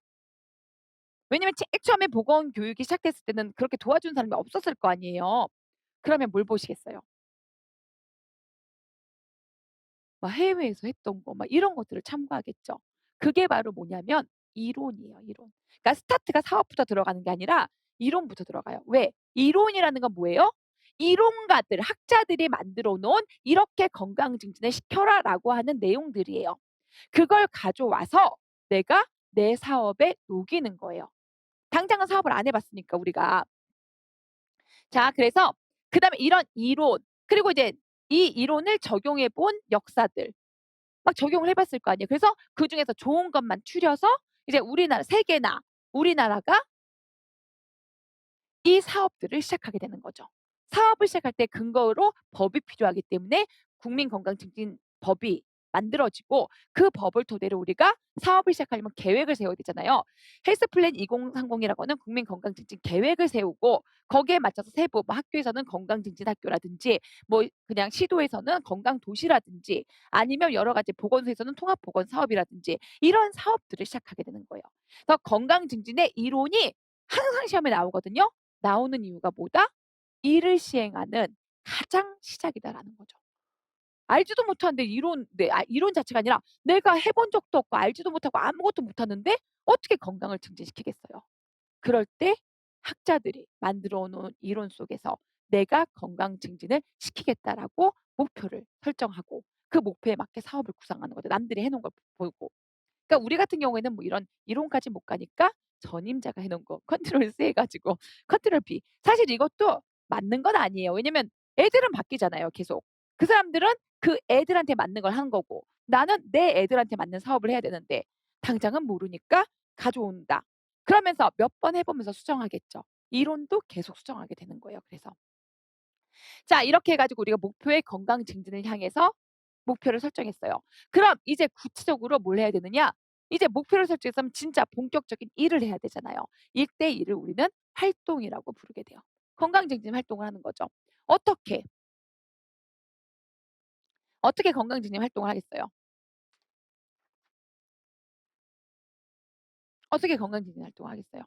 왜냐면 제일 처음에 보건 교육이 시작됐을 때는 그렇게 도와주는 사람이 없었을 거 아니에요. 그러면 뭘 보시겠어요? 막 해외에서 했던 거 막 이런 것들을 참고하겠죠. 그게 바로 뭐냐면 이론이에요, 이론. 그러니까 스타트가 사업부터 들어가는 게 아니라 이론부터 들어가요. 왜? 이론이라는 건 뭐예요? 이론가들, 학자들이 만들어 놓은 "이렇게 건강 증진을 시켜라."라고 하는 내용들이에요. 그걸 가져와서 내가 내 사업에 녹이는 거예요. 당장은 사업을 안 해 봤으니까 우리가. 자, 그래서 그다음에 이런 이론 그리고 이제 이 이론을 적용해 본 역사들 막 적용을 해 봤을 거 아니에요. 그래서 그중에서 좋은 것만 추려서 이제 우리나라 세계나 우리나라가 이 사업들을 시작하게 되는 거죠. 사업을 시작할 때 근거로 법이 필요하기 때문에 국민건강증진법이 만들어지고 그 법을 토대로 우리가 사업을 시작하려면 계획을 세워야 되잖아요. 헬스플랜 2030이라고 하는 국민건강증진 계획을 세우고 거기에 맞춰서 세부 뭐 학교에서는 건강증진학교라든지 뭐 그냥 시도에서는 건강도시라든지 아니면 여러 가지 보건소에서는 통합보건사업이라든지 이런 사업들을 시작하게 되는 거예요. 그래서 건강증진의 이론이 항상 시험에 나오거든요. 나오는 이유가 뭐다? 이를 시행하는 가장 시작이다라는 거죠. 알지도 못하는데 이론 자체가 아니라 내가 해본 적도 없고 알지도 못하고 아무것도 못하는데 어떻게 건강을 증진시키겠어요. 그럴 때 학자들이 만들어 놓은 이론 속에서 '내가 건강 증진을 시키겠다.'라고 목표를 설정하고 그 목표에 맞게 사업을 구상하는 거죠. 남들이 해 놓은 걸 보고. 그러니까 우리 같은 경우에는 뭐 이런 이론까지 못 가니까 전임자가 해 놓은 거 컨트롤 C 해 가지고 컨트롤 V. 사실 이것도 맞는 건 아니에요. 왜냐면 애들은 바뀌잖아요, 계속. 그 사람들은 그 애들한테 맞는 걸 하는 거고 나는 내 애들한테 맞는 사업을 해야 되는데 당장은 모르니까 가져온다. 그러면서 몇 번 해 보면서 수정하겠죠. 이론도 계속 수정하게 되는 거예요, 그래서. 자, 이렇게 해 가지고 우리가 목표의 건강 증진을 향해서 목표를 설정했어요. 그럼 이제 구체적으로 뭘 해야 되느냐? 이제 목표를 설정했으면 진짜 본격적인 일을 해야 되잖아요. 이때 일을 우리는 활동이라고 부르게 돼요. 건강 증진 활동을 하는 거죠. 어떻게? 어떻게 건강 증진 활동을 하겠어요? 어떻게 건강 증진 활동을 하겠어요?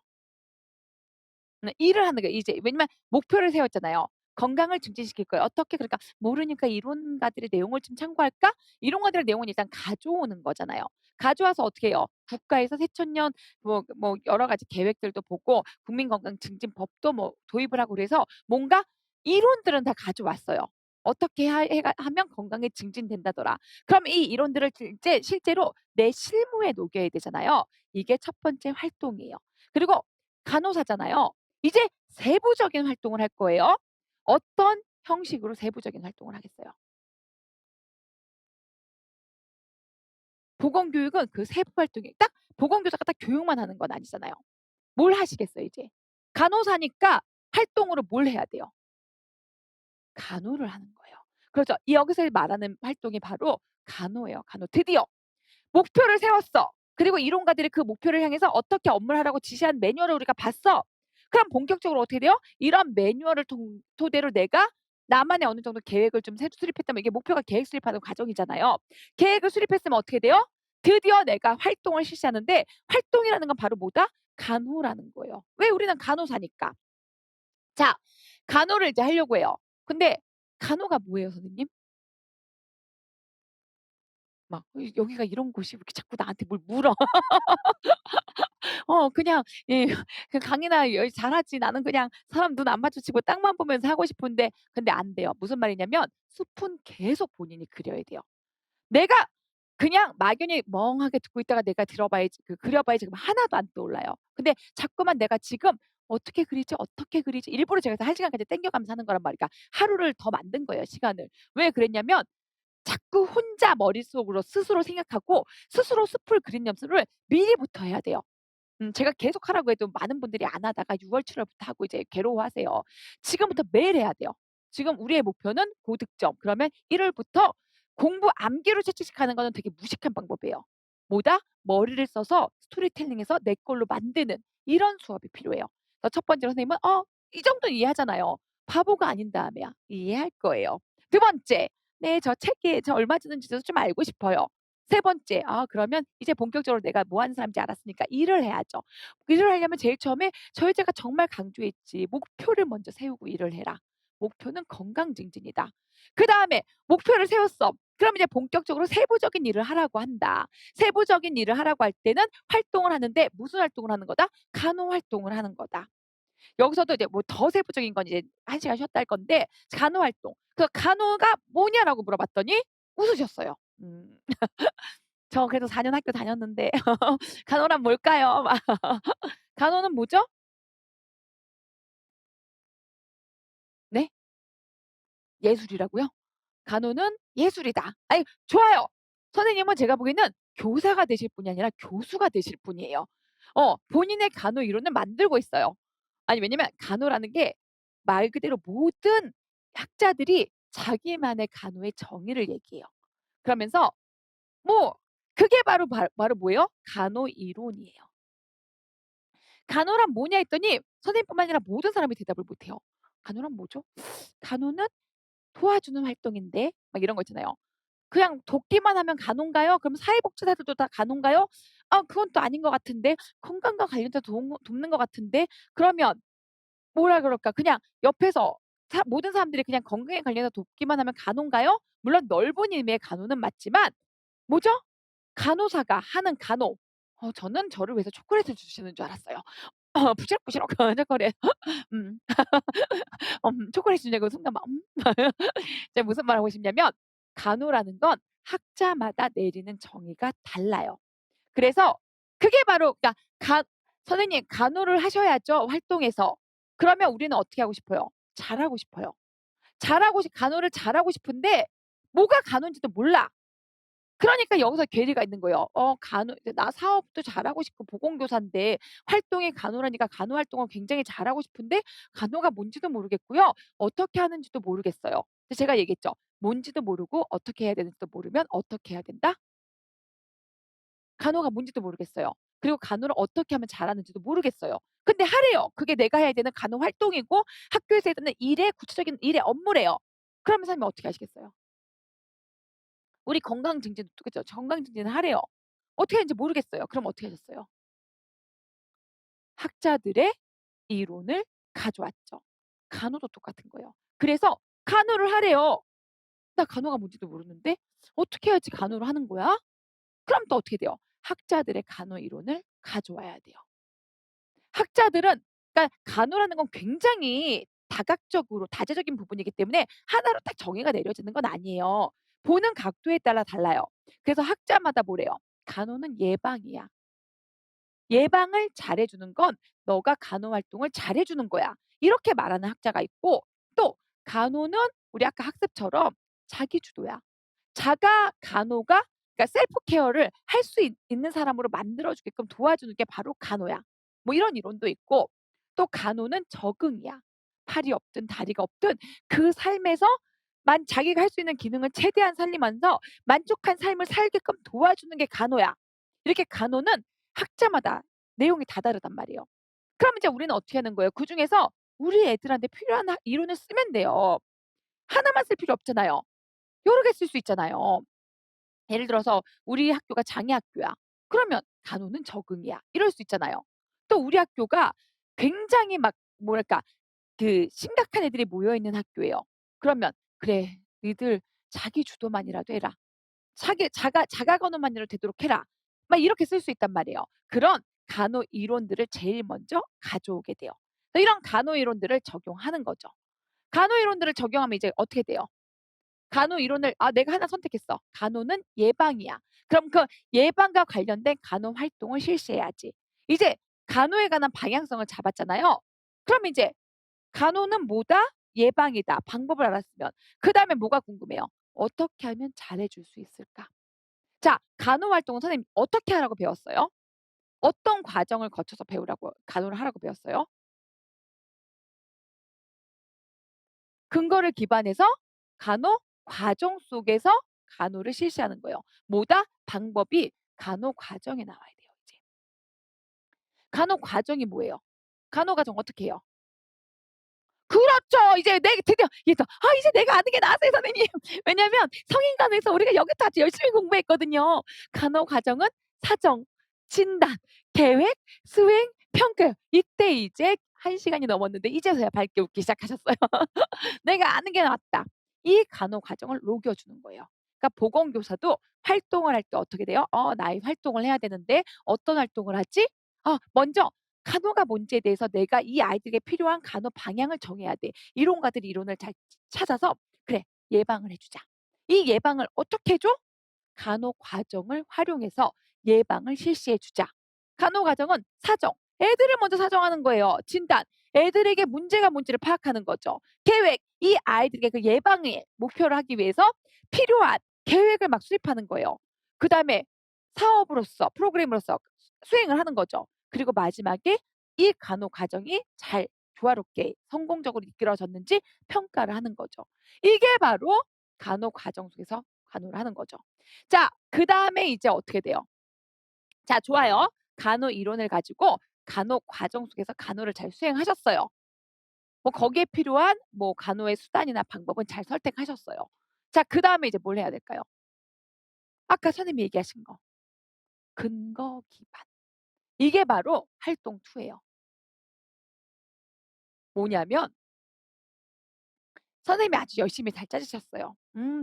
네. 일을 하는 거예요. 이제 왜냐면 목표를 세웠잖아요. 건강을 증진시킬 거예요. 어떻게 그러니까 모르니까 이론가들의 내용을 좀 참고할까? 이론가들의 내용은 일단 가져오는 거잖아요. 가져와서 어떻게 해요? 국가에서 새천년 뭐 여러 가지 계획들도 보고 국민건강증진법도 뭐 도입을 하고 그래서 뭔가 이론들은 다 가져왔어요. 어떻게 하면 건강이 증진된다더라. 그럼 이 이론들을 이제 실제로 내 실무에 녹여야 되잖아요. 이게 첫 번째 활동이에요. 그리고 간호사잖아요. 이제 세부적인 활동을 할 거예요. 어떤 형식으로 세부적인 활동을 하겠어요? 보건교육은 그 세부 활동이 딱 보건교사가 딱 교육만 하는 건 아니잖아요. 뭘 하시겠어요 이제? 간호사니까 활동으로 뭘 해야 돼요? 간호를 하는 거예요. 그렇죠. 여기서 말하는 활동이 바로 간호예요, 간호. 드디어 목표를 세웠어. 그리고 이론가들이 그 목표를 향해서 어떻게 업무를 하라고 지시한 매뉴얼을 우리가 봤어. 그럼 본격적으로 어떻게 돼요? 이런 매뉴얼을 토대로 내가 나만의 어느 정도 계획을 좀 수립했다면 이게 목표가 계획 수립하는 과정이잖아요. 계획을 수립했으면 어떻게 돼요? 드디어 내가 활동을 실시하는데 활동이라는 건 바로 뭐다? 간호라는 거예요. 왜? 우리는 간호사니까. 자, 간호를 이제 하려고 해요. 근데 간호가 뭐예요, 선생님? 막 여기가 이런 곳이 왜 이렇게 자꾸 나한테 뭘 물어. 그냥 예 그 강의나 잘하지. 나는 그냥 사람 눈 안 마주치고 땅만 보면서 하고 싶은데 근데 안 돼요. 무슨 말이냐면 숲은 계속 본인이 그려야 돼요. 내가 그냥 막연히 멍하게 듣고 있다가 내가 들어봐야지 그려봐야지 그럼 하나도 안 떠올라요. 근데 자꾸만 내가 지금 '어떻게 그리지? 어떻게 그리지?' 일부러 제가 1시간까지 땡겨가면서 하는 거란 말이야. 하루를 더 만든 거예요, 시간을. 왜 그랬냐면 자꾸 혼자 머릿속으로 스스로 생각하고 스스로 숲을 그리는 연습을 미리부터 해야 돼요. 제가 계속 하라고 해도 많은 분들이 안 하다가 6월 7 월부터 하고 이제 괴로워하세요. 지금부터 매일 해야 돼요. 지금 우리의 목표는 고득점. 그러면 1 월부터 공부 암기로 채찍하는 거는 되게 무식한 방법이에요. 뭐다? 머리를 써서 스토리텔링해서 내 걸로 만드는 이런 수업이 필요해요. 그래서 첫 번째로 선생님은 이 정도는 이해하잖아요. 바보가 아닌 다음에야 이해할 거예요. 두 번째, 네, 저 얼마 주는지도 좀 알고 싶어요. 세 번째, 그러면 이제 본격적으로 내가 뭐 하는 사람인지 알았으니까 일을 해야죠. 일을 하려면 제일 처음에 저희 제가 정말 강조했지. 목표를 먼저 세우고 일을 해라. 목표는 건강 증진이다. 그다음에 목표를 세웠어. 그럼 이제 본격적으로 세부적인 일을 하라고 한다. 세부적인 일을 하라고 할 때는 활동을 하는데 무슨 활동을 하는 거다? 간호 활동을 하는 거다. 여기서도 이제 뭐 더 세부적인 건 이제 1시간 쉬었다 할 건데 간호 활동. 그 "간호가 뭐냐?"라고 물어봤더니 웃으셨어요. "저 그래도 4년 학교 다녔는데 간호란 뭘까요?" 막 "간호는 뭐죠?" 네? 예술이라고요? "간호는 예술이다." 아이 좋아요. 선생님은 제가 보기에는 교사가 되실 분이 아니라 교수가 되실 분이에요. 본인의 간호 이론을 만들고 있어요. 아니 왜냐면 간호라는 게 말 그대로 모든 학자들이 자기만의 간호의 정의를 얘기해요. 그러면서 뭐 그게 바로 뭐예요? 간호 이론이에요. 간호란 뭐냐 했더니 선생님뿐만 아니라 모든 사람이 대답을 못 해요. 간호란 뭐죠? 간호는 도와주는 활동인데 막 이런 거 있잖아요. 그냥 돕기만 하면 간호인가요? 그럼 사회복지사들도 다 간호인가요? 그건 또 아닌 것 같은데 건강과 관련해서 돕는 것 같은데 그러면 뭐라 그럴까? 그냥 옆에서 모든 사람들이 그냥 건강에 관련해서 돕기만 하면 간호인가요? 물론 넓은 의미의 간호는 맞지만 뭐죠? 간호사가 하는 간호. 저는 저를 위해서 초콜릿을 주시는 줄 알았어요. 부시럭부시럭 초콜릿. 음. 초콜릿 주냐고 순간 막 제가 무슨 말을 하고 싶냐면 간호라는 건 학자마다 내리는 정의가 달라요. 그래서 그게 바로 그러니까 선생님 간호를 하셔야죠, 활동에서. 그러면 우리는 어떻게 하고 싶어요? 잘하고 싶어요. 간호를 잘하고 싶은데 뭐가 간호인지도 몰라. 그러니까 여기서 괴리가 있는 거예요. 간호 이제 나 사업도 잘하고 싶고 보건교사인데 활동이 간호라니까 간호 활동을 굉장히 잘하고 싶은데 간호가 뭔지도 모르겠고요. 어떻게 하는지도 모르겠어요. 근데 제가 얘기했죠. 뭔지도 모르고 어떻게 해야 되는지도 모르면 어떻게 해야 된다? 간호가 뭔지도 모르겠어요. 그리고 간호를 어떻게 하면 잘하는지도 모르겠어요. 근데 하래요. 그게 내가 해야 되는 간호 활동이고 학교에서 해야 되는 일의 구체적인 일의 업무래요. 그러면 선생님이 어떻게 하시겠어요? 우리 건강 증진도 그죠. 건강 증진을 하래요. 어떻게 하는지 모르겠어요. 그럼 어떻게 하셨어요? 학자들의 이론을 가져왔죠. 간호도 똑같은 거예요. 그래서 간호를 하래요. 나 간호가 뭔지도 모르는데 어떻게 해야지 간호를 하는 거야? 그럼 또 어떻게 돼요? 학자들의 간호 이론을 가져와야 돼요. 학자들은 그러니까 간호라는 건 굉장히 다각적으로 다재적인 부분이기 때문에 하나로 딱 정의가 내려지는 건 아니에요. 보는 각도에 따라 달라요. 그래서 학자마다 뭐래요? "간호는 예방이야. 예방을 잘해 주는 건 너가 간호 활동을 잘해 주는 거야." 이렇게 말하는 학자가 있고 또 간호는 우리 아까 학습처럼 자기 주도야. 자가 간호가 그러니까 셀프 케어를 할 수 있는 사람으로 만들어 주게끔 도와주는 게 바로 간호야. 뭐 이런 이론도 있고 또 간호는 적응이야. 팔이 없든 다리가 없든 그 삶에서 자기가 할 수 있는 기능을 최대한 살리면서 만족한 삶을 살게끔 도와주는 게 간호야. 이렇게 간호는 학자마다 내용이 다 다르단 말이에요. 그럼 이제 우리는 어떻게 하는 거예요? 그중에서 우리 애들한테 필요한 이론을 쓰면 돼요. 하나만 쓸 필요 없잖아요. 여러 개 쓸 수 있잖아요. 예를 들어서 우리 학교가 장애 학교야. 그러면 간호는 적응이야. 이럴 수 있잖아요. 또 우리 학교가 굉장히 막 뭐랄까 심각한 애들이 모여 있는 학교예요. 그러면 "그래 너희들 자기 주도만이라도 해라. 자가 간호만이라도 되도록 해라." 막 이렇게 쓸 수 있단 말이에요. 그런 간호 이론들을 제일 먼저 가져오게 돼요. 이런 간호 이론들을 적용하는 거죠. 간호 이론들을 적용하면 이제 어떻게 돼요? 간호 이론을 내가 하나 선택했어. 간호는 예방이야. 그럼 그 예방과 관련된 간호 활동을 실시해야지. 이제 간호에 관한 방향성을 잡았잖아요. 그럼 이제 간호는 뭐다? 예방이다. 방법을 알았으면 그다음에 뭐가 궁금해요? 어떻게 하면 잘해 줄 수 있을까? 자, 간호 활동은 선생님 어떻게 하라고 배웠어요? 어떤 과정을 거쳐서 배우라고 간호를 하라고 배웠어요? 근거를 기반해서 간호 과정 속에서 간호를 실시하는 거예요. 뭐다? 방법이 간호 과정에 나와야 돼요, 이제. 간호 과정이 뭐예요? 간호 과정 어떻게 해요? 그렇죠. 이제 드디어 이제 이제 내가 아는 게 나왔어요, 선생님. 왜냐면 성인간호에서 우리가 여기까지 열심히 공부했거든요. 간호 과정은 사정, 진단, 계획, 수행, 평가. 이때 이제 1 시간이 넘었는데 이제서야 밝게 웃기 시작하셨어요. 내가 아는 게 나왔다. 이 간호 과정을 녹여주는 거예요. 그러니까 보건교사도 활동을 할 때 어떻게 돼요? 나의 활동을 해야 되는데 어떤 활동을 하지? 먼저 간호가 뭔지에 대해서 내가 이 아이들에게 필요한 간호 방향을 정해야 돼. 이론가들이 이론을 잘 찾아서 그래 예방을 해주자. 이 예방을 어떻게 해줘? 간호 과정을 활용해서 예방을 실시해 주자. 간호 과정은 사정, 애들을 먼저 사정하는 거예요. 진단, 애들에게 문제가 뭔지를 파악하는 거죠. 계획, 이 아이들에게 그 예방의 목표를 하기 위해서 필요한 계획을 막 수립하는 거예요. 그다음에 사업으로서 프로그램으로서 수행을 하는 거죠. 그리고 마지막에 이 간호 과정이 잘 조화롭게 성공적으로 이끌어졌는지 평가를 하는 거죠. 이게 바로 간호 과정 속에서 간호를 하는 거죠. 자, 그다음에 이제 어떻게 돼요? 자, 좋아요. 간호 이론을 가지고 간호 과정 속에서 간호를 잘 수행하셨어요. 뭐 거기에 필요한 뭐 간호의 수단이나 방법은 잘 선택하셨어요. 자, 그다음에 이제 뭘 해야 될까요? 아까 선생님이 얘기하신 거. 근거 기반. 이게 바로 활동 2 예요. 뭐냐면 선생님이 아주 열심히 잘 짜주셨어요.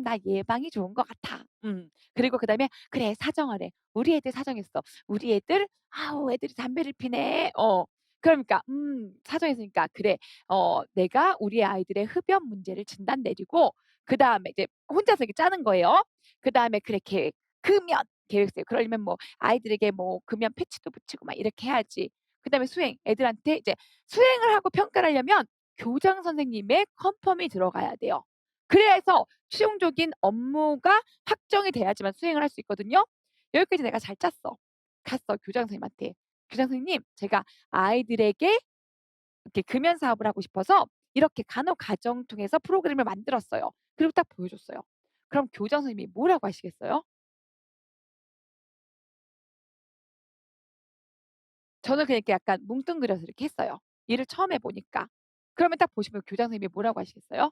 나 예방이 좋은 것 같아. 그리고 그다음에 "그래 사정하래. 우리 애들 사정했어. 우리 애들 아우 애들이 담배를 피네." 그러니까 사정했으니까 "그래 내가 우리 아이들의 흡연 문제를 진단 내리고 그다음에 이제 혼자서 이렇게 짜는 거예요. 그다음에 그래 계획, 금연 계획 세요. 그러려면 뭐 아이들에게 뭐 금연 패치도 붙이고 막 이렇게 해야지. 그다음에 수행, 애들한테 이제 수행을 하고 평가를 하려면 교장 선생님의 컨펌이 들어가야 돼요. 그래서 최종적인 업무가 확정이 돼야지만 수행을 할 수 있거든요. 여기까지 내가 잘 짰어. 갔어 교장 선생님한테. "교장 선생님 제가 아이들에게 이렇게 금연 사업을 하고 싶어서 이렇게 간호 과정 통해서 프로그램을 만들었어요." 그리고 딱 보여줬어요. 그럼 교장 선생님이 뭐라고 하시겠어요? 저는 그냥 이렇게 약간 뭉뚱그려서 이렇게 했어요. 일을 처음 해 보니까. 그러면 딱 보시면 교장 선생님이 뭐라고 하시겠어요?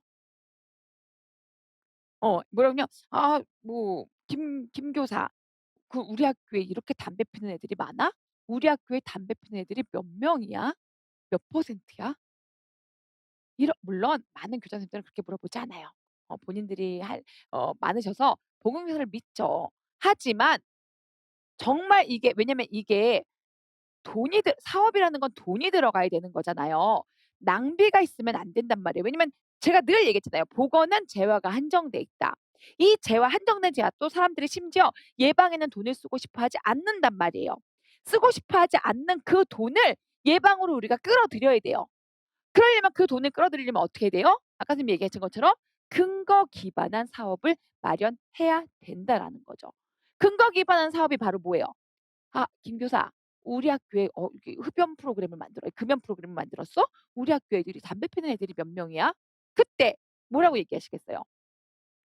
뭐라냐면 뭐 "김 교사 우리 학교에 이렇게 담배 피는 애들이 많아? 우리 학교에 담배 피는 애들이 몇 명이야? 몇 퍼센트야?" 물론 많은 교장 선생님들은 그렇게 물어보지 않아요. 본인들이 많으셔서 보건교사를 믿죠. 하지만 정말 이게 왜냐면 이게 사업이라는 건 돈이 들어가야 되는 거잖아요. 낭비가 있으면 안 된단 말이에요. 왜냐면 제가 늘 얘기했잖아요. "보건은 재화가 한정돼 있다." 이 한정된 재화 또 사람들이 심지어 예방에는 돈을 쓰고 싶어 하지 않는단 말이에요. 쓰고 싶어 하지 않는 그 돈을 예방으로 우리가 끌어들여야 돼요. 그러려면 그 돈을 끌어들이려면 어떻게 해야 돼요? 아까 선생님이 얘기하신 것처럼 근거 기반한 사업을 마련해야 된다라는 거죠. 근거 기반한 사업이 바로 뭐예요? 김 교사 우리 학교에 이렇게 흡연 프로그램을 금연 프로그램을 만들었어? 우리 학교 애들이 담배 피는 애들이 몇 명이야?" 그때 뭐라고 얘기하시겠어요?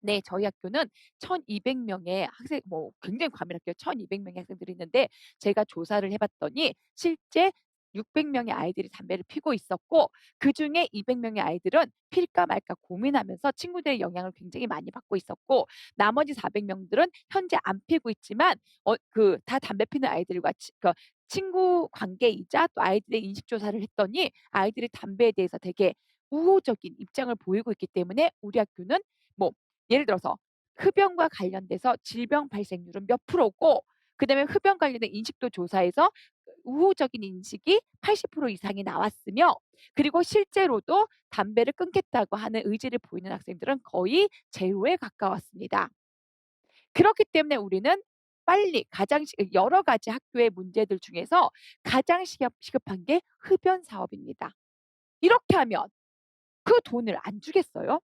네. 저희 학교는 1,200 명의 학생 뭐 굉장히 과밀할게요. 1,200 명의 학생들이 있는데 제가 조사를 해 봤더니 실제 600 명의 아이들이 담배를 피우고 있었고 그중에 200 명의 아이들은 필까 말까 고민하면서 친구들의 영향을 굉장히 많이 받고 있었고 나머지 400 명들은 현재 안 피우고 있지만 다 담배 피우는 아이들과 친구 관계이자 또 아이들의 인식 조사를 했더니 아이들이 담배에 대해서 되게 우호적인 입장을 보이고 있기 때문에 우리 학교는 뭐 예를 들어서 흡연과 관련돼서 질병 발생률은 몇 프로고 그다음에 흡연 관련된 인식도 조사해서 우호적인 인식이 80% 이상이 나왔으며 그리고 실제로도 담배를 끊겠다고 하는 의지를 보이는 학생들은 거의 제로에 가까웠습니다. 그렇기 때문에 우리는 빨리 여러 가지 학교의 문제들 중에서 가장 시급한 게 흡연 사업입니다. 이렇게 하면 그 돈을 안 주겠어요?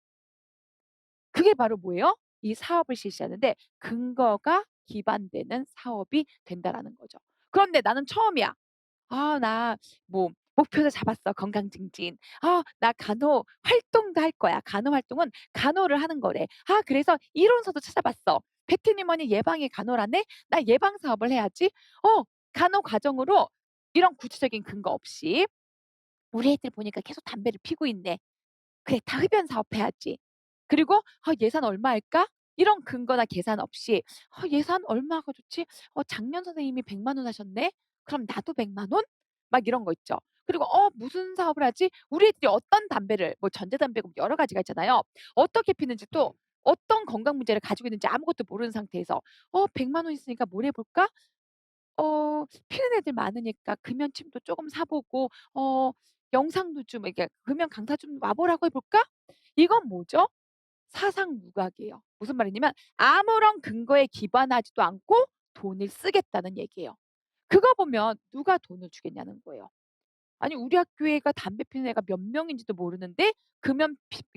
그게 바로 뭐예요? 이 사업을 실시하는데 근거가 기반되는 사업이 된다라는 거죠. 그런데 나는 처음이야. 아 나 뭐 목표도 잡았어, 건강 증진. 아 나 간호 활동도 할 거야. 간호 활동은 간호를 하는 거래. 아 그래서 이론서도 찾아봤어. 배트니 뭐니 예방이 간호라네? 나 예방 사업을 해야지. 간호 과정으로 이런 구체적인 근거 없이 우리 애들 보니까 계속 담배를 피우고 있네. 그래 다 흡연 사업해야지. 그리고 '아 예산 얼마일까?' 이런 근거나 계산 없이 예산 얼마가 좋지? 작년 선생님이 1 0 0원 하셨네. 그럼 나도 1 0 0 원?' 막 이런 거 있죠. 그리고 '무슨 사업을 하지?' 우리 애들이 어떤 담배를 뭐 전자담배고 여러 가지가 있잖아요. 어떻게 피는지 또 어떤 건강 문제를 가지고 있는지 아무것도 모르는 상태에서 1 0 0원 있으니까 뭘 해 볼까?' 피는 애들 많으니까 금연침도 쪼금 사 보고 영상도 좀 이렇게 금연 강사 좀 와 보라고 해 볼까? 이건 뭐죠? 사상 누각이에요. 무슨 말이냐면 아무런 근거에 기반하지도 않고 돈을 쓰겠다는 얘기예요. 그거 보면 누가 돈을 주겠냐는 거예요. 아니 우리 학교에가 담배 피는 애가 몇 명인지도 모르는데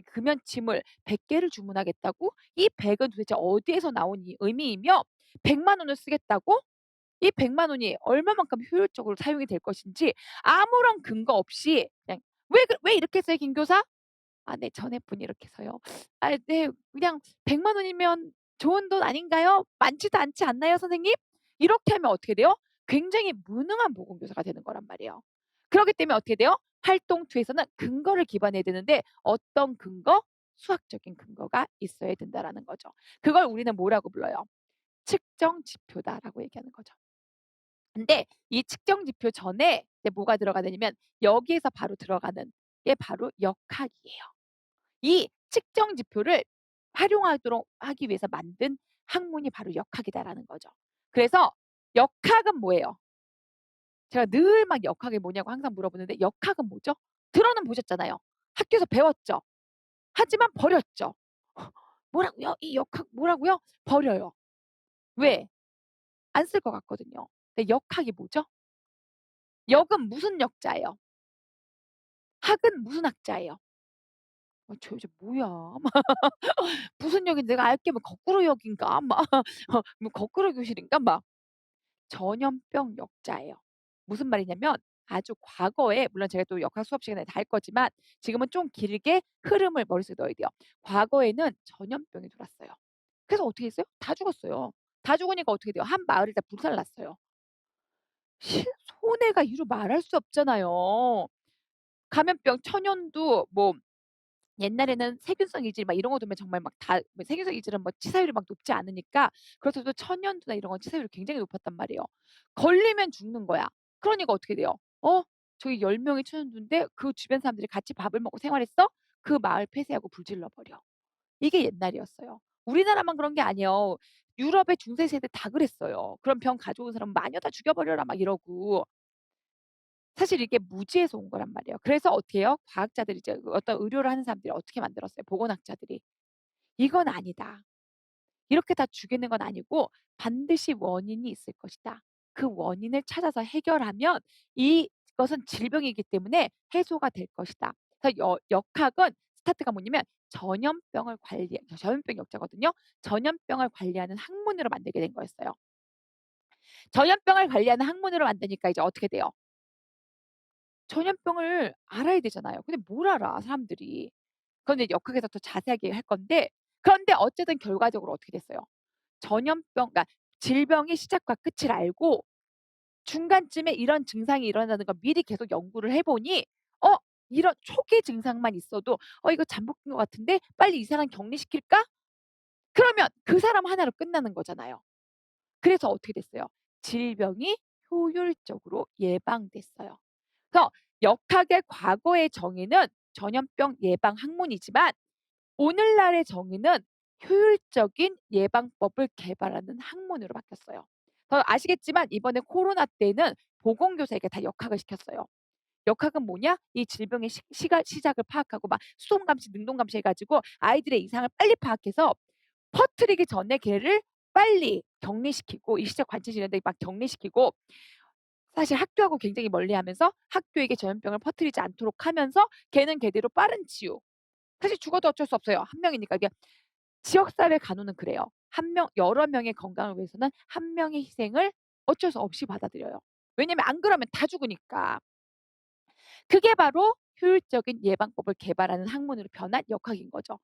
금연침을 100 개를 주문하겠다고? 이 100은 도대체 어디에서 나온 의미이며 1 0 0 원을 쓰겠다고? 이 1 0 0 원이 얼마만큼 효율적으로 사용이 될 것인지 아무런 근거 없이 그냥 "왜 이렇게 써요 김 교사?" "아 네 전에 분이 이렇게 해서요." "아 네 그냥 1 0 0 원이면 좋은 돈 아닌가요? 많지도 않지 않나요 선생님?" 이렇게 하면 어떻게 돼요? 굉장히 무능한 보건교사가 되는 거란 말이에요. 그렇기 때문에 어떻게 돼요? 활동 2에서는 근거를 기반해야 되는데 어떤 근거? 수학적인 근거가 있어야 된다라는 거죠. 그걸 우리는 뭐라고 불러요? 측정 지표다라고 얘기하는 거죠. 근데 이 측정 지표 전에 이제 뭐가 들어가냐면 여기에서 바로 들어가는 게 바로 역학이에요. 이 측정 지표를 활용하도록 하기 위해서 만든 학문이 바로 역학이다라는 거죠. 그래서 역학은 뭐예요? 제가 늘 막 역학이 뭐냐고 항상 물어보는데 역학은 뭐죠? 들어는 보셨잖아요. 학교에서 배웠죠. 하지만 버렸죠. 뭐라고요? 이 역학 뭐라고요? 버려요. 왜? 안 쓸 것 같거든요. 근데 역학이 뭐죠? 역은 무슨 역자예요? 학은 무슨 학자예요? 저 여자 뭐야. 막 무슨 역인데 내가 알게 뭐 거꾸로 역인가 막 뭐 거꾸로 교실인가 막 전염병 역자예요. 무슨 말이냐면 아주 과거에 물론 제가 또 역학 수업 시간에 다 할 거지만 지금은 좀 길게 흐름을 머릿속에 넣어야 돼요. 과거에는 전염병이 돌았어요. 그래서 어떻게 했어요? 다 죽었어요. 다 죽으니까 어떻게 돼요? 한 마을이 다 불살났어요. 손해가 이루 말할 수 없잖아요. 감염병, 천연두 뭐 옛날에는 세균성 이질 막 이런 거 두면 정말 막 다 뭐 세균성 이질은 뭐 치사율이 막 높지 않으니까 그렇다고 천연두나 이런 건 치사율이 굉장히 높았단 말이에요. 걸리면 죽는 거야. 그러니까 어떻게 돼요? 저기 10 명이 천연두인데 그 주변 사람들이 같이 밥을 먹고 생활했어? 그 마을 폐쇄하고 불질러 버려. 이게 옛날이었어요. 우리나라만 그런 게 아니에요. 유럽의 중세 시대 다 그랬어요. "그런 병 가져온 사람 마녀 다 죽여 버려라." 막 이러고. 사실 이게 무지에서 온 거란 말이에요. 그래서 어떻게 해요? 과학자들이 이제 어떤 의료를 하는 사람들이 어떻게 만들었어요? 보건학자들이. '이건 아니다. 이렇게 다 죽이는 건 아니고 반드시 원인이 있을 것이다. 그 원인을 찾아서 해결하면 이것은 질병이기 때문에 해소가 될 것이다.' 그래서 역학은 스타트가 뭐냐면 전염병 역자거든요. 전염병을 관리하는 학문으로 만들게 된 거였어요. 전염병을 관리하는 학문으로 만드니까 이제 어떻게 돼요? 전염병을 알아야 되잖아요. 근데 뭘 알아 사람들이. 그건 이제 역학에서 더 자세하게 할 건데 그런데 어쨌든 결과적으로 어떻게 됐어요? 전염병 그러니까 질병의 시작과 끝을 알고 중간쯤에 이런 증상이 일어나는 걸 미리 계속 연구를 해 보니 어 이런 초기 증상만 있어도 '어 이거 잠복인 것 같은데 빨리 이 사람 격리시킬까?' 그러면 그 사람 하나로 끝나는 거잖아요. 그래서 어떻게 됐어요? 질병이 효율적으로 예방됐어요. 그래서 역학의 과거의 정의는 전염병 예방 학문이지만 오늘날의 정의는 효율적인 예방법을 개발하는 학문으로 바뀌었어요. 아시겠지만 이번에 코로나 때는 보건교사에게 다 역학을 시켰어요. 역학은 뭐냐? 이 질병의 시작을 파악하고 막 수동 감시, 능동 감시 해가지고 아이들의 이상을 빨리 파악해서 퍼뜨리기 전에 걔를 빨리 격리시키고 일시적 관찰실인데 막 격리시키고 사실 학교하고 굉장히 멀리하면서 학교에게 전염병을 퍼뜨리지 않도록 하면서 걔는 걔대로 빠른 치유. 사실 죽어도 어쩔 수 없어요. 한 명이니까. 이게 지역사회 간호는 그래요. 한 명 여러 명의 건강을 위해서는 한 명의 희생을 어쩔 수 없이 받아들여요. 왜냐면 안 그러면 다 죽으니까. 그게 바로 효율적인 예방법을 개발하는 학문으로 변한 역학인 거죠.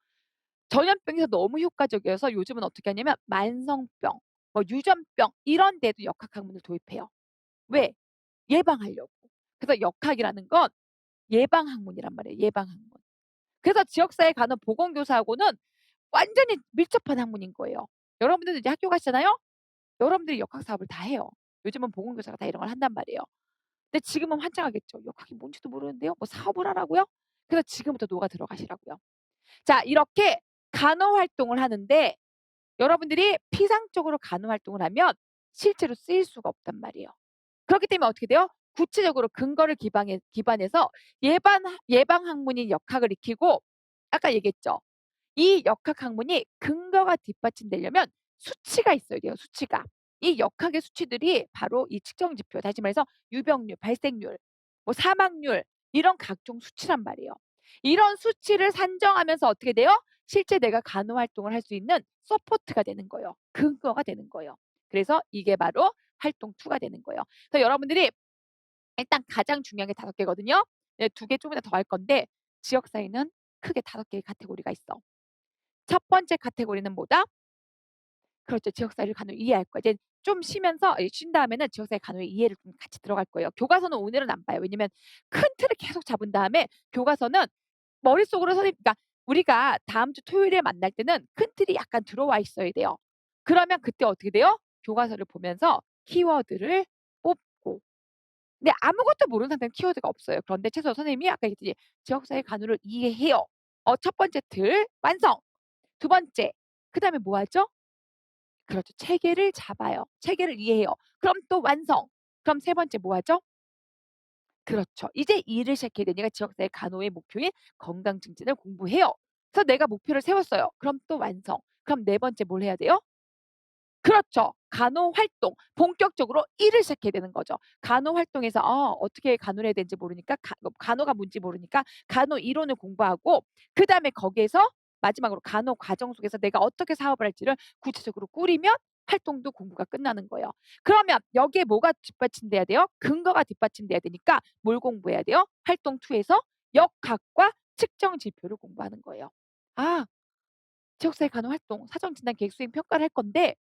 전염병에서 너무 효과적이어서 요즘은 어떻게 하냐면 만성병, 뭐 유전병 이런 데도 역학 학문을 도입해요. 왜? 예방하려고. 그래서 역학이라는 건 예방 학문이란 말이에요. 예방 학문. 그래서 지역사회 간호 보건교사하고는 완전히 밀접한 학문인 거예요. 여러분들도 이제 학교 가시잖아요. 여러분들이 역학 사업을 다 해요. 요즘은 보건교사가 다 이런 걸 한단 말이에요. 근데 지금은 환장하겠죠. 역학이 뭔지도 모르는데요. 뭐 사업을 하라고요? 그래서 지금부터 녹아 들어가시라고요. 자, 이렇게 간호 활동을 하는데 여러분들이 피상적으로 간호 활동을 하면 실제로 쓰일 수가 없단 말이에요. 그렇기 때문에 어떻게 돼요? 구체적으로 근거를 기반해서 예방 학문인 역학을 익히고 아까 얘기했죠. 이 역학 학문이 근거가 뒷받침되려면 수치가 있어야 돼요. 수치가. 이 역학의 수치들이 바로 이 측정 지표, 다시 말해서 유병률, 발생률, 뭐 사망률 이런 각종 수치란 말이에요. 이런 수치를 산정하면서 어떻게 돼요? 실제 내가 간호 활동을 할 수 있는 서포트가 되는 거예요. 근거가 되는 거예요. 그래서 이게 바로 활동 2가 되는 거예요. 그래서 여러분들이 일단 가장 중요한 게 5개거든요. 네, 2개 좀 이따 더 할 건데 지역사회는 크게 5개의 카테고리가 있어. 첫 번째 카테고리는 뭐다? 그렇죠. 지역사회를 간호를 이해할 거예요. 이제 좀 쉬면서 쉰 다음에는 지역사회 간호의 이해를 좀 같이 들어갈 거예요. 교과서는 오늘은 안 봐요. 왜냐면 큰 틀을 계속 잡은 다음에 교과서는 머릿속으로 선생님 그러니까 우리가 다음 주 토요일에 만날 때는 큰 틀이 약간 들어와 있어야 돼요. 그러면 그때 어떻게 돼요? 교과서를 보면서 키워드를 뽑고 근데 아무것도 모르는 상태는 키워드가 없어요. 그런데 최소 선생님이 아까 얘기했듯이 지역사회 간호를 이해해요. 첫 번째 틀 완성. 두 번째 그다음에 뭐 하죠? 그렇죠. 체계를 잡아요. 체계를 이해해요. 그럼 또 완성. 그럼 세 번째 뭐 하죠? 그렇죠. 이제 일을 시작해야 되니까 지역사회 간호의 목표인 건강 증진을 공부해요. 그래서 내가 목표를 세웠어요. 그럼 또 완성. 그럼 네 번째 뭘 해야 돼요? 그렇죠. 간호 활동. 본격적으로 일을 시작해야 되는 거죠. 간호 활동에서 어떻게 간호를 해야 되는지 모르니까 간호가 뭔지 모르니까 간호 이론을 공부하고 그다음에 거기에서 마지막으로 간호 과정 속에서 내가 어떻게 사업을 할지를 구체적으로 꾸리면 활동도 공부가 끝나는 거예요. 그러면 여기에 뭐가 뒷받침돼야 돼요? 근거가 뒷받침돼야 되니까 뭘 공부해야 돼요? 활동 2에서 역학과 측정 지표를 공부하는 거예요. 아, 지역사회 간호 활동 사전 진단 계획 수행 평가를 할 건데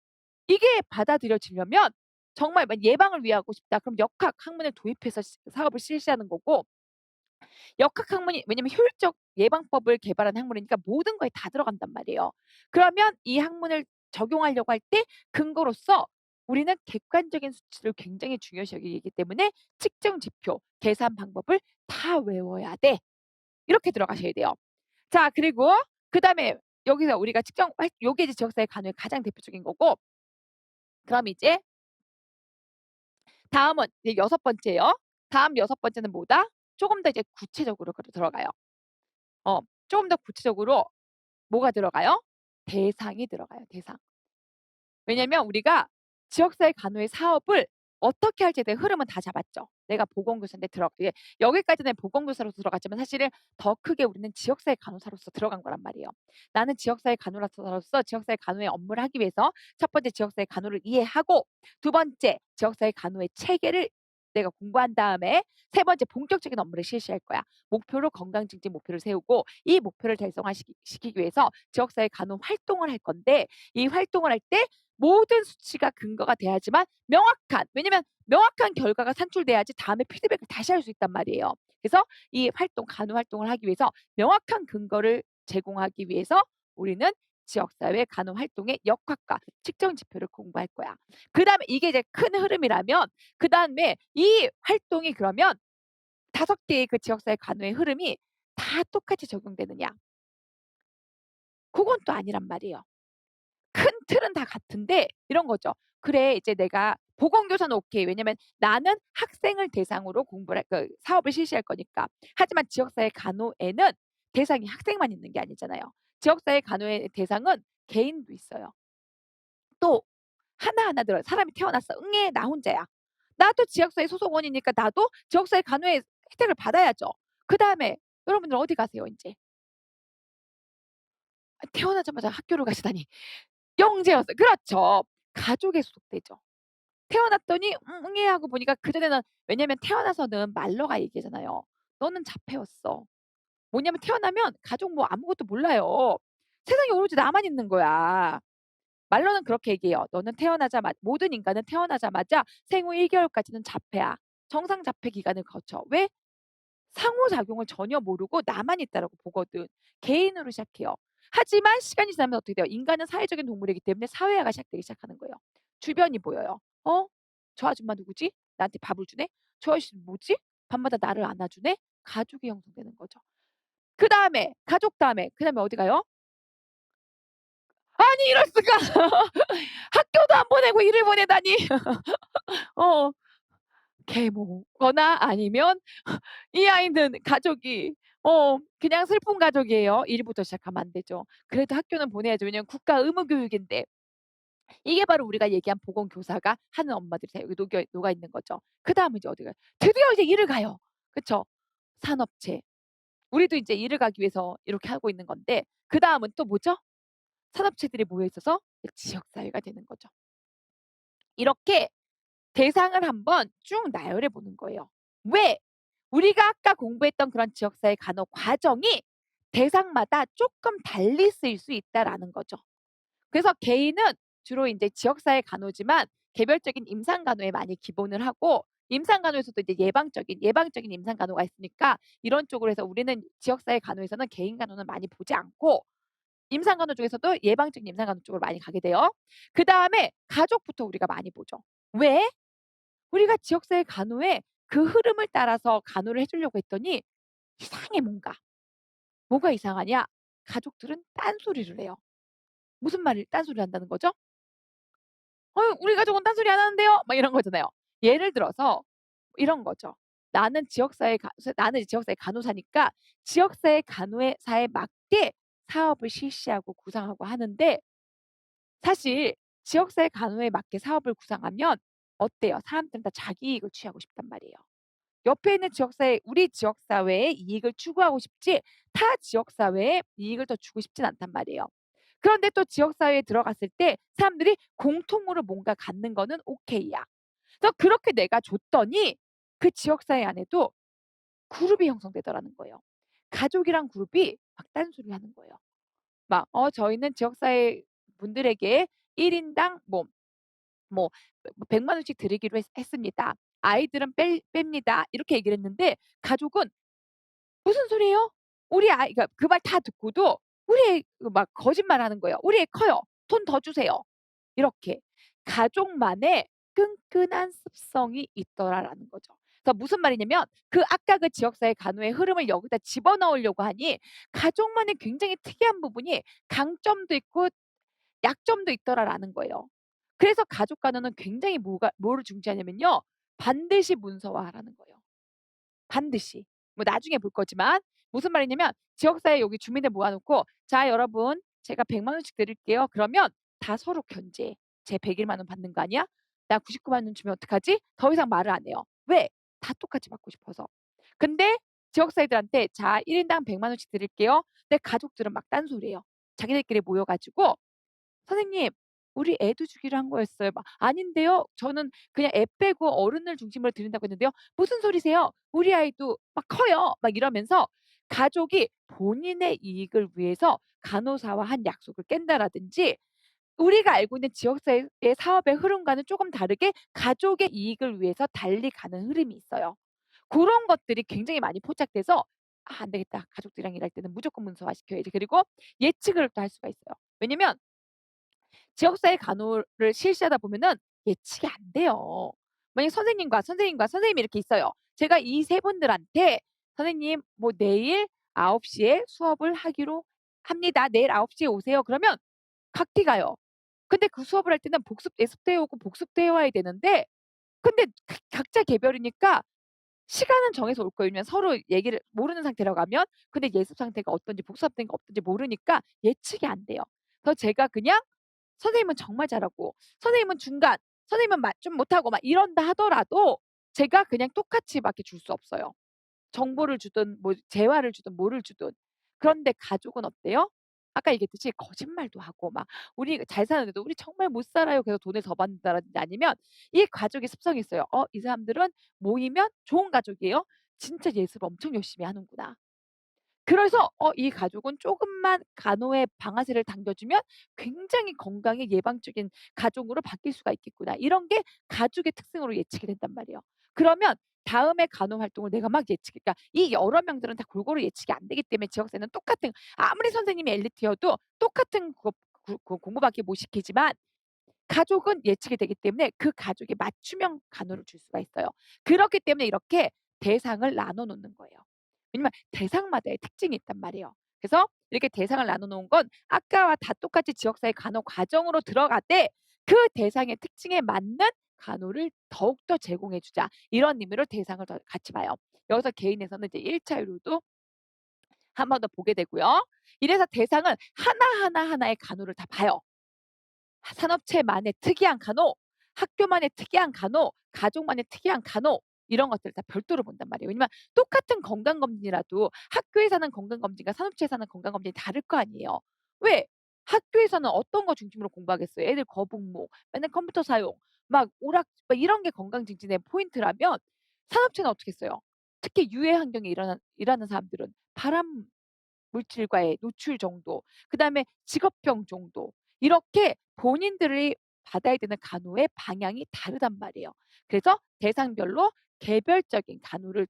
이게 받아들여지려면 정말 예방을 위하고 싶다. 그럼 역학 학문을 도입해서 사업을 실시하는 거고 역학 학문이 왜냐면 효율적 예방법을 개발한 학문이니까 모든 거에 다 들어간단 말이에요. 그러면 이 학문을 적용하려고 할 때 근거로서 우리는 객관적인 수치를 굉장히 중요시 여기기 때문에 측정 지표, 계산 방법을 다 외워야 돼. 이렇게 들어가셔야 돼요. 자, 그리고 그다음에 여기서 우리가 요게 이제 지역사회 간호의 가장 대표적인 거고 그럼 이제 다음은 이제 6번째요. 다음 6번째는 뭐다? 조금 더 이제 구체적으로 들어가요. 조금 더 구체적으로 뭐가 들어가요? 대상이 들어가요, 대상. 왜냐면 우리가 지역사회 간호의 사업을 어떻게 할지에 대한 흐름은 다 잡았죠. 내가 보건교사인데 예, 여기까지는 보건교사로서 들어갔지만 사실은 더 크게 우리는 지역사회 간호사로서 들어간 거란 말이에요. 나는 지역사회 간호사로서 지역사회 간호의 업무를 하기 위해서 첫 번째 지역사회 간호를 이해하고 두 번째 지역사회 간호의 체계를 내가 공부한 다음에 세 번째 본격적인 업무를 실시할 거야. 목표로 건강 증진 목표를 세우고 이 목표를 달성시키기 위해서 지역사회 간호 활동을 할 건데 이 활동을 할 때 모든 수치가 근거가 돼야지만 왜냐면 명확한 결과가 산출돼야지 다음에 피드백을 다시 할 수 있단 말이에요. 그래서 이 간호 활동을 하기 위해서 명확한 근거를 제공하기 위해서 우리는 지역사회 간호 활동의 역학과 측정 지표를 공부할 거야. 그다음에 이게 이제 큰 흐름이라면 그다음에 이 활동이 그러면 5개의 그 지역사회 간호의 흐름이 다 똑같이 적용되느냐? 그건 또 아니란 말이에요. 큰 틀은 다 같은데 이런 거죠. 그래 이제 내가 보건교사는 오케이. 왜냐면 나는 학생을 대상으로 사업을 실시할 거니까. 하지만 지역사회 간호에는 대상이 학생만 있는 게 아니잖아요. 지역사회 간호의 대상은 개인도 있어요. 또 하나하나 들어요. 사람이 태어났어. 응애 나 혼자야. 나도 지역사회 소속원이니까 나도 지역사회 간호의 혜택을 받아야죠. 그다음에 여러분들 어디 가세요 인제? 태어나자마자 학교를 가시다니. 영재였어요. 그렇죠. 가족에 소속되죠. 태어났더니 응애 하고 보니까 그전에는 왜냐면 태어나서는 말러가 얘기하잖아요. "너는 자폐였어." 뭐냐면 태어나면 가족 뭐 아무것도 몰라요. 세상에 오로지 나만 있는 거야. 말로는 그렇게 얘기해요. 모든 인간은 태어나자마자 생후 1개월까지는 자폐야. 정상 자폐 기간을 거쳐. 왜? 상호작용을 전혀 모르고 나만 있다라고 보거든. 개인으로 시작해요. 하지만 시간이 지나면 어떻게 돼요? 인간은 사회적인 동물이기 때문에 사회화가 시작되기 시작하는 거예요. 주변이 보여요. "어? 저 아줌마 누구지? 나한테 밥을 주네? 저 아저씨는 뭐지? 밤마다 나를 안아주네?" 가족이 형성되는 거죠. 그다음에 어디 가요? 아니 이럴 수가. 학교도 안 보내고 일을 보내다니. 어. 계모거나 아니면 이 아이는 가족이 그냥 슬픈 가족이에요. 일부터 시작하면 안 되죠. 그래도 학교는 보내야죠. 왜냐면 국가 의무 교육인데. 이게 바로 우리가 얘기한 보건교사가 하는 업무들이 다 여기 녹아 있는 거죠. 그다음에 이제 어디 가요? 드디어 이제 일을 가요. 그쵸? 산업체. 우리도 이제 일을 가기 위해서 이렇게 하고 있는 건데 그다음은 또 뭐죠? 산업체들이 모여 있어서 지역사회가 되는 거죠. 이렇게 대상을 한번 쭉 나열해 보는 거예요. 왜? 우리가 아까 공부했던 그런 지역사회 간호 과정이 대상마다 조금 달리 쓰일 수 있다라는 거죠. 그래서 개인은 주로 인제 지역사회 간호지만 개별적인 임상 간호에 많이 기본을 하고 임상 간호에서도 이제 예방적인 임상 간호가 있으니까 이런 쪽으로 해서 우리는 지역사회 간호에서는 개인 간호는 많이 보지 않고 임상 간호 중에서도 예방적인 임상 간호 쪽으로 많이 가게 돼요. 그다음에 가족부터 우리가 많이 보죠. 왜? 우리가 지역사회 간호에 그 흐름을 따라서 간호를 해 주려고 했더니 이상해 뭔가. 뭐가 이상하냐? 가족들은 딴소리를 해요. 무슨 말을 딴소리를 한다는 거죠? 우리 가족은 딴소리 안 하는데요." 막 이런 거잖아요. 예를 들어서 이런 거죠. 나는 이제 지역사회 간호사니까 지역사회 간호사에 맞게 사업을 실시하고 구상하고 하는데 사실 지역사회 간호에 맞게 사업을 구상하면 어때요? 사람들은 다 자기 이익을 취하고 싶단 말이에요. 옆에 있는 우리 지역사회의 이익을 추구하고 싶지 타 지역사회에 이익을 더 주고 싶진 않단 말이에요. 그런데 또 지역사회에 들어갔을 때 사람들이 공통으로 뭔가 갖는 거는 오케이야. 그래서 그렇게 내가 줬더니 그 지역사회 안에도 그룹이 형성되더라는 거예요. 가족이랑 그룹이 막 딴소리를 하는 거예요. 막 저희는 지역사회 분들에게 1 인당 뭐 100만 원씩 드리기로 했습니다. 아이들은 뺍니다. 이렇게 얘기를 했는데 가족은 "무슨 소리예요? 우리 아이" 그러니까 그 말 다 듣고도 "우리 애" 막 거짓말하는 거예요. "우리 애 커요. 돈 더 주세요." 이렇게 가족만의 끈끈한 습성이 있더라라는 거죠. 그래서 무슨 말이냐면 아까 그 지역사회 간호의 흐름을 여기다 집어넣으려고 하니 가족만의 굉장히 특이한 부분이 강점도 있고 약점도 있더라라는 거예요. 그래서 가족 간호는 굉장히 뭐를 중시하냐면요. 반드시 문서화하라는 거예요. 반드시. 뭐 나중에 볼 거지만 무슨 말이냐면 지역사회 여기 주민들 모아 놓고 "자 여러분 제가 1 0 0 원씩 드릴게요." 그러면 다 서로 견제해. "쟤 101만 원 받는 거 아니야? 나 99만 원 주면 어떡하지?" 더 이상 말을 안 해요. 왜? 다 똑같이 받고 싶어서. 근데 지역사회들한테 "자 1 인당 1 0 0만 원씩 드릴게요." 근데 가족들은 막 딴소리해요. 자기들끼리 모여 가지고 "선생님 우리 애도 주기로 한 거였어요." 막 "아닌데요. 저는 그냥 애 빼고 어른을 중심으로 드린다고 했는데요." "무슨 소리세요? 우리 아이도 막 커요." 막 이러면서 가족이 본인의 이익을 위해서 간호사와 한 약속을 깬다라든지 우리가 알고 있는 지역사회의 사업의 흐름과는 쪼금 다르게 가족의 이익을 위해서 달리 가는 흐름이 있어요. 고런 것들이 굉장히 많이 포착돼서 '아 안 되겠다. 가족들이랑 일할 때는 무조건 문서화시켜야지.' 그리고 예측을 또 할 수가 있어요. 왜냐면 지역사회 간호를 실시하다 보면은 예측이 안 돼요. 만약에 선생님이 이렇게 있어요. 제가 이 세 분들한테 "선생님 뭐 내일 9시 에 수업을 하기로 합니다. 내일 9시 에 오세요." 그러면 각기 가요. 근데 그 수업을 할 때는 예습도 해 오고 복습도 해 와야 되는데 근데 각자 개별이니까 시간은 정해서 올 거예요. 왜냐면 서로 얘기를 모르는 상태라고 하면. 근데 예습 상태가 어떤지 복습 상태가 어떤지 모르니까 예측이 안 돼요. 그래서 제가 그냥 선생님은 정말 잘하고 선생님은 중간, 선생님은 좀 못하고 막 이런다 하더라도 제가 그냥 똑같이 밖에 줄 수 없어요. 정보를 주든 뭐 재화를 주든 뭐를 주든. 그런데 가족은 어때요? 아까 얘기했듯이 거짓말도 하고 막 "우리 잘 사는데도 우리 정말 못 살아요. 그래서 돈을 더 받는다."라든지 아니면 이 가족의 습성이 있어요. '이 사람들은 모이면 좋은 가족이에요. 진짜 예습을 엄청 열심히 하는구나.' 그래서 이 가족은 조금만 간호의 방아쇠를 당겨주면 굉장히 건강에 예방적인 가족으로 바뀔 수가 있겠구나. 이런 게 가족의 특성으로 예측이 된단 말이에요. 그러면 다음에 간호 활동을 내가 막 그러니까 이 여러 명들은 다 골고루 예측이 안 되기 때문에 지역사회는 똑같은 아무리 선생님이 엘리트여도 똑같은 공부밖에 못 시키지만 가족은 예측이 되기 때문에 그 가족에 맞춤형 간호를 줄 수가 있어요. 그렇기 때문에 이렇게 대상을 나눠 놓는 거예요. 왜냐면 대상마다의 특징이 있단 말이에요. 그래서 이렇게 대상을 나눠 놓은 건 아까와 다 똑같이 지역사회 간호 과정으로 들어가되 그 대상의 특징에 맞는 간호를 더욱더 제공해 주자. 이런 의미로 대상을 더 같이 봐요. 여기서 개인에서는 이제 1차 의료도 한 번 더 보게 되고요. 이래서 대상을 하나하나의 간호를 다 봐요. 산업체만의 특이한 간호, 학교만의 특이한 간호, 가족만의 특이한 간호 이런 것들을 다 별도로 본단 말이에요. 왜냐면 똑같은 건강검진이라도 학교에서 하는 건강검진과 산업체에서 하는 건강검진이 다를 거 아니에요. 왜? 학교에서는 어떤 거 중심으로 공부하겠어요. 애들 거북목, 맨날 컴퓨터 사용, 막 오락 막 이런 게 건강증진의 포인트라면 산업체는 어떻게 했어요? 특히 유해 환경에 일하는 사람들은 발암 물질과의 노출 정도, 그다음에 직업병 정도 이렇게 본인들이 받아야 되는 간호의 방향이 다르단 말이에요. 그래서 대상별로 개별적인 간호를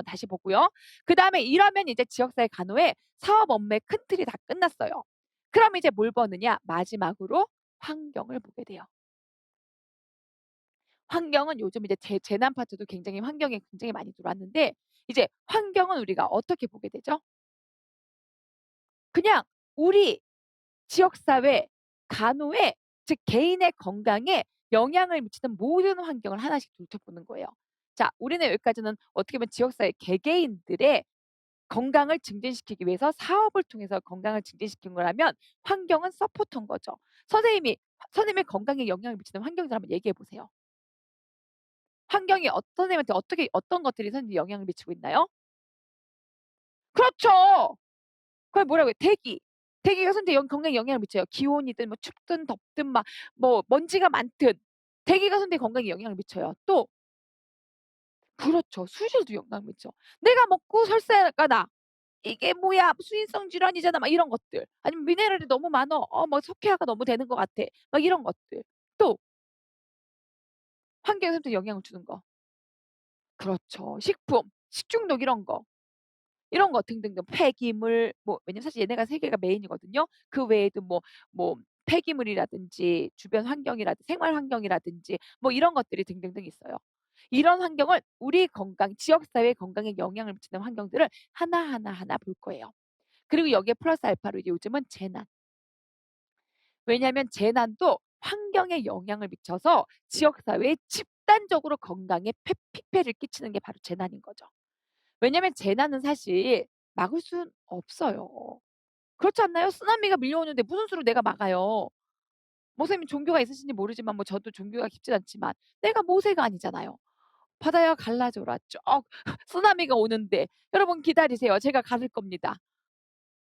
다시 보고요. 그다음에 이러면 이제 지역사회 간호의 사업 업무의 큰 틀이 다 끝났어요. 그럼 이제 뭘 보느냐? 마지막으로 환경을 보게 돼요. 환경은 요즘 이제 재난 파트도 굉장히 환경에 굉장히 많이 들어왔는데 이제 환경은 우리가 어떻게 보게 되죠? 그냥 우리 지역사회, 간호에 즉 개인의 건강에 영향을 미치는 모든 환경을 하나씩 들춰보는 거예요. 자, 우리는 여기까지는 어떻게 보면 지역사회 개개인들의 건강을 증진시키기 위해서 사업을 통해서 건강을 증진시킨 거라면 환경은 서포터인 거죠. 선생님의 건강에 영향을 미치는 환경들 한번 얘기해 보세요. 환경이 선생님한테 어떤 것들이 선생님한테 영향을 미치고 있나요? 그렇죠. 그걸 뭐라고 해요? 대기. 대기가 선생님 건강에 영향을 미쳐요. 기온이든 뭐 춥든 덥든 막 뭐 먼지가 많든 대기가 선생님 건강에 영향을 미쳐요. 또 그렇죠. 수질도 영향을 미쳐. 내가 먹고 설사가 나. '이게 뭐야. 수인성 질환이잖아.' 막 이런 것들. 아니면 '미네랄이 너무 많어. 뭐 석회화가 너무 되는 것 같아.' 막 이런 것들. 또 환경에 선생님 영향을 주는 거. 그렇죠. 식품, 식중독 이런 거 등등등 폐기물 뭐 왜냐면 사실 얘네가 세 개가 메인이거든요. 그 외에도 뭐 폐기물이라든지 주변 환경이라든지 생활 환경이라든지 뭐 이런 것들이 등등등 있어요. 이런 환경을 우리 건강 지역 사회 건강에 영향을 미치는 환경들을 하나 볼 거예요. 그리고 여기에 플러스 알파로 이제 요즘은 재난. 왜냐하면 재난도 환경에 영향을 미쳐서 지역 사회에 집단적으로 건강에 피해를 끼치는 게 바로 재난인 거죠. 왜냐면 재난은 사실 막을 순 없어요. 그렇지 않나요? 쓰나미가 밀려오는데 무슨 수로 내가 막아요. 뭐 선생님 종교가 있으신지 모르지만 뭐 저도 종교가 깊진 않지만 내가 모세가 아니잖아요. "바다야 갈라져라." 쭉 쓰나미가 오는데 "여러분 기다리세요. 제가 가를 겁니다."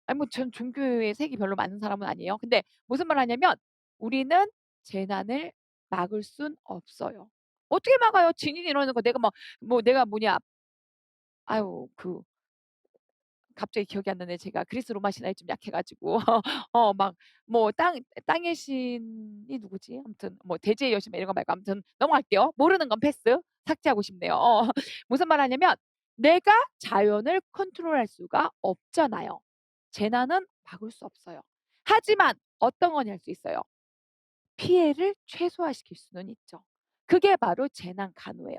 아니 뭐 전 종교에 색이 별로 많은 사람은 아니에요. 근데 무슨 말을 하냐면 우리는 재난을 막을 순 없어요. 어떻게 막아요? 지진이 일어나는 거 내가 막 내가 뭐냐 아유 갑자기 기억이 안 나네. 제가 그리스 로마 신화에 좀 약해 가지고 막 땅의 신이 누구지? 아무튼 대지의 여신 이런 거 말고 아무튼 넘어갈게요. 모르는 건 패스. 삭제하고 싶네요. 무슨 말 하냐면 내가 자연을 컨트롤할 수가 없잖아요. 재난은 막을 수 없어요. 하지만 어떤 건 할 수 있어요? 피해를 최소화시킬 수는 있죠. 그게 바로 재난 간호예요.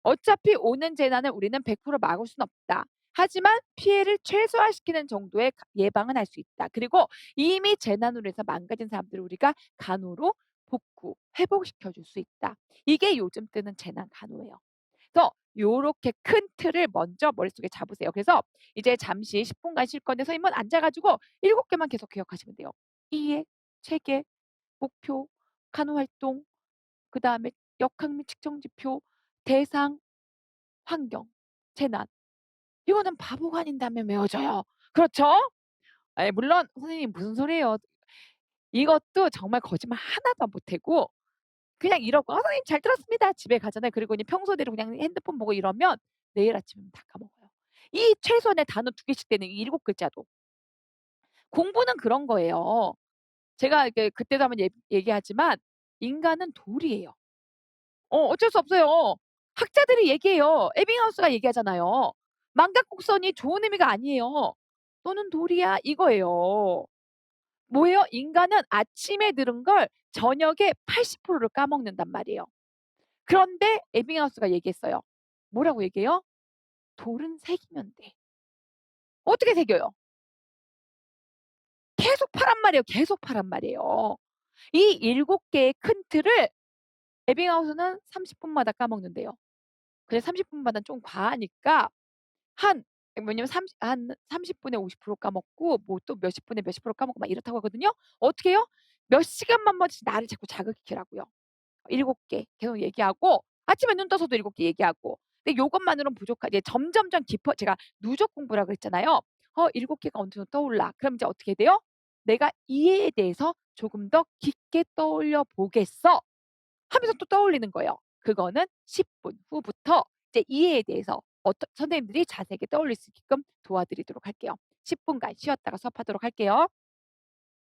어차피 오는 재난을 우리는 100% 막을 수는 없다. 하지만 피해를 최소화시키는 정도의 예방은 할 수 있다. 그리고 이미 재난으로 해서 망가진 사람들을 우리가 간호로 복구, 회복시켜 줄 수 있다. 이게 요즘 뜨는 재난 간호예요. 그래서 요렇게 큰 틀을 먼저 머릿속에 잡으세요. 그래서 이제 잠시 10분간 쉴 건데 선생님은 앉아 가지고 7개만 계속 기억하시면 돼요. 이해, 체계, 목표, 간호 활동, 그다음에 역학 및 측정 지표, 대상, 환경, 재난. 이거는 바보가 아닌다면 외워져요. 그렇죠? 예 물론 선생님 무슨 소리예요. 이것도 정말 거짓말 하나도 안 보태고 그냥 이러고 선생님 잘 들었습니다." 집에 가잖아요. 그리고 이제 평소대로 그냥 핸드폰 보고 이러면 내일 아침이면 다 까먹어요. 이 최소한의 단어 2개씩 되는 이 7글자도. 공부는 그런 거예요. 제가 이렇게 그때도 한번 얘기하지만 인간은 돌이에요. 어쩔 수 없어요. 학자들이 얘기해요. 에빙하우스가 얘기하잖아요. "망각곡선이 좋은 의미가 아니에요. 너는 돌이야." 이거예요. 뭐예요? 인간은 아침에 들은 걸 저녁에 80%를 까먹는단 말이에요. 그런데 에빙하우스가 얘기했어요. 뭐라고 얘기해요? "돌은 새기면 돼." 어떻게 새겨요? 계속 파란 말이에요. 계속 파란 말이에요. 이 7개의 큰 틀을 에빙하우스는 30분마다 까먹는대요. 그래서 30분마다는 좀 과하니까 한 왜냐면 한 30분에 50% 까먹고 또 몇십 분에 몇십 프로 까먹고 막 이렇다고 하거든요. 어떻게 해요? 몇 시간만 번씩 나를 자꾸 자극시키라고요. 7개 계속 얘기하고 아침에 눈 떠서도 7개 얘기하고. 근데 요것만으로는 이제 점점점 제가 누적 공부라 그랬잖아요. 7개가 어느 정도 떠올라. 그럼 이제 어떻게 돼요? '내가 이에 대해서 조금 더 깊게 떠올려 보겠어.' 하면서 또 떠올리는 거예요. 그거는 10분 후부터 이제 이해에 대해서 선생님들이 자세하게 떠올릴 수 있게끔 도와드리도록 할게요. 10분간 쉬었다가 수업하도록 할게요.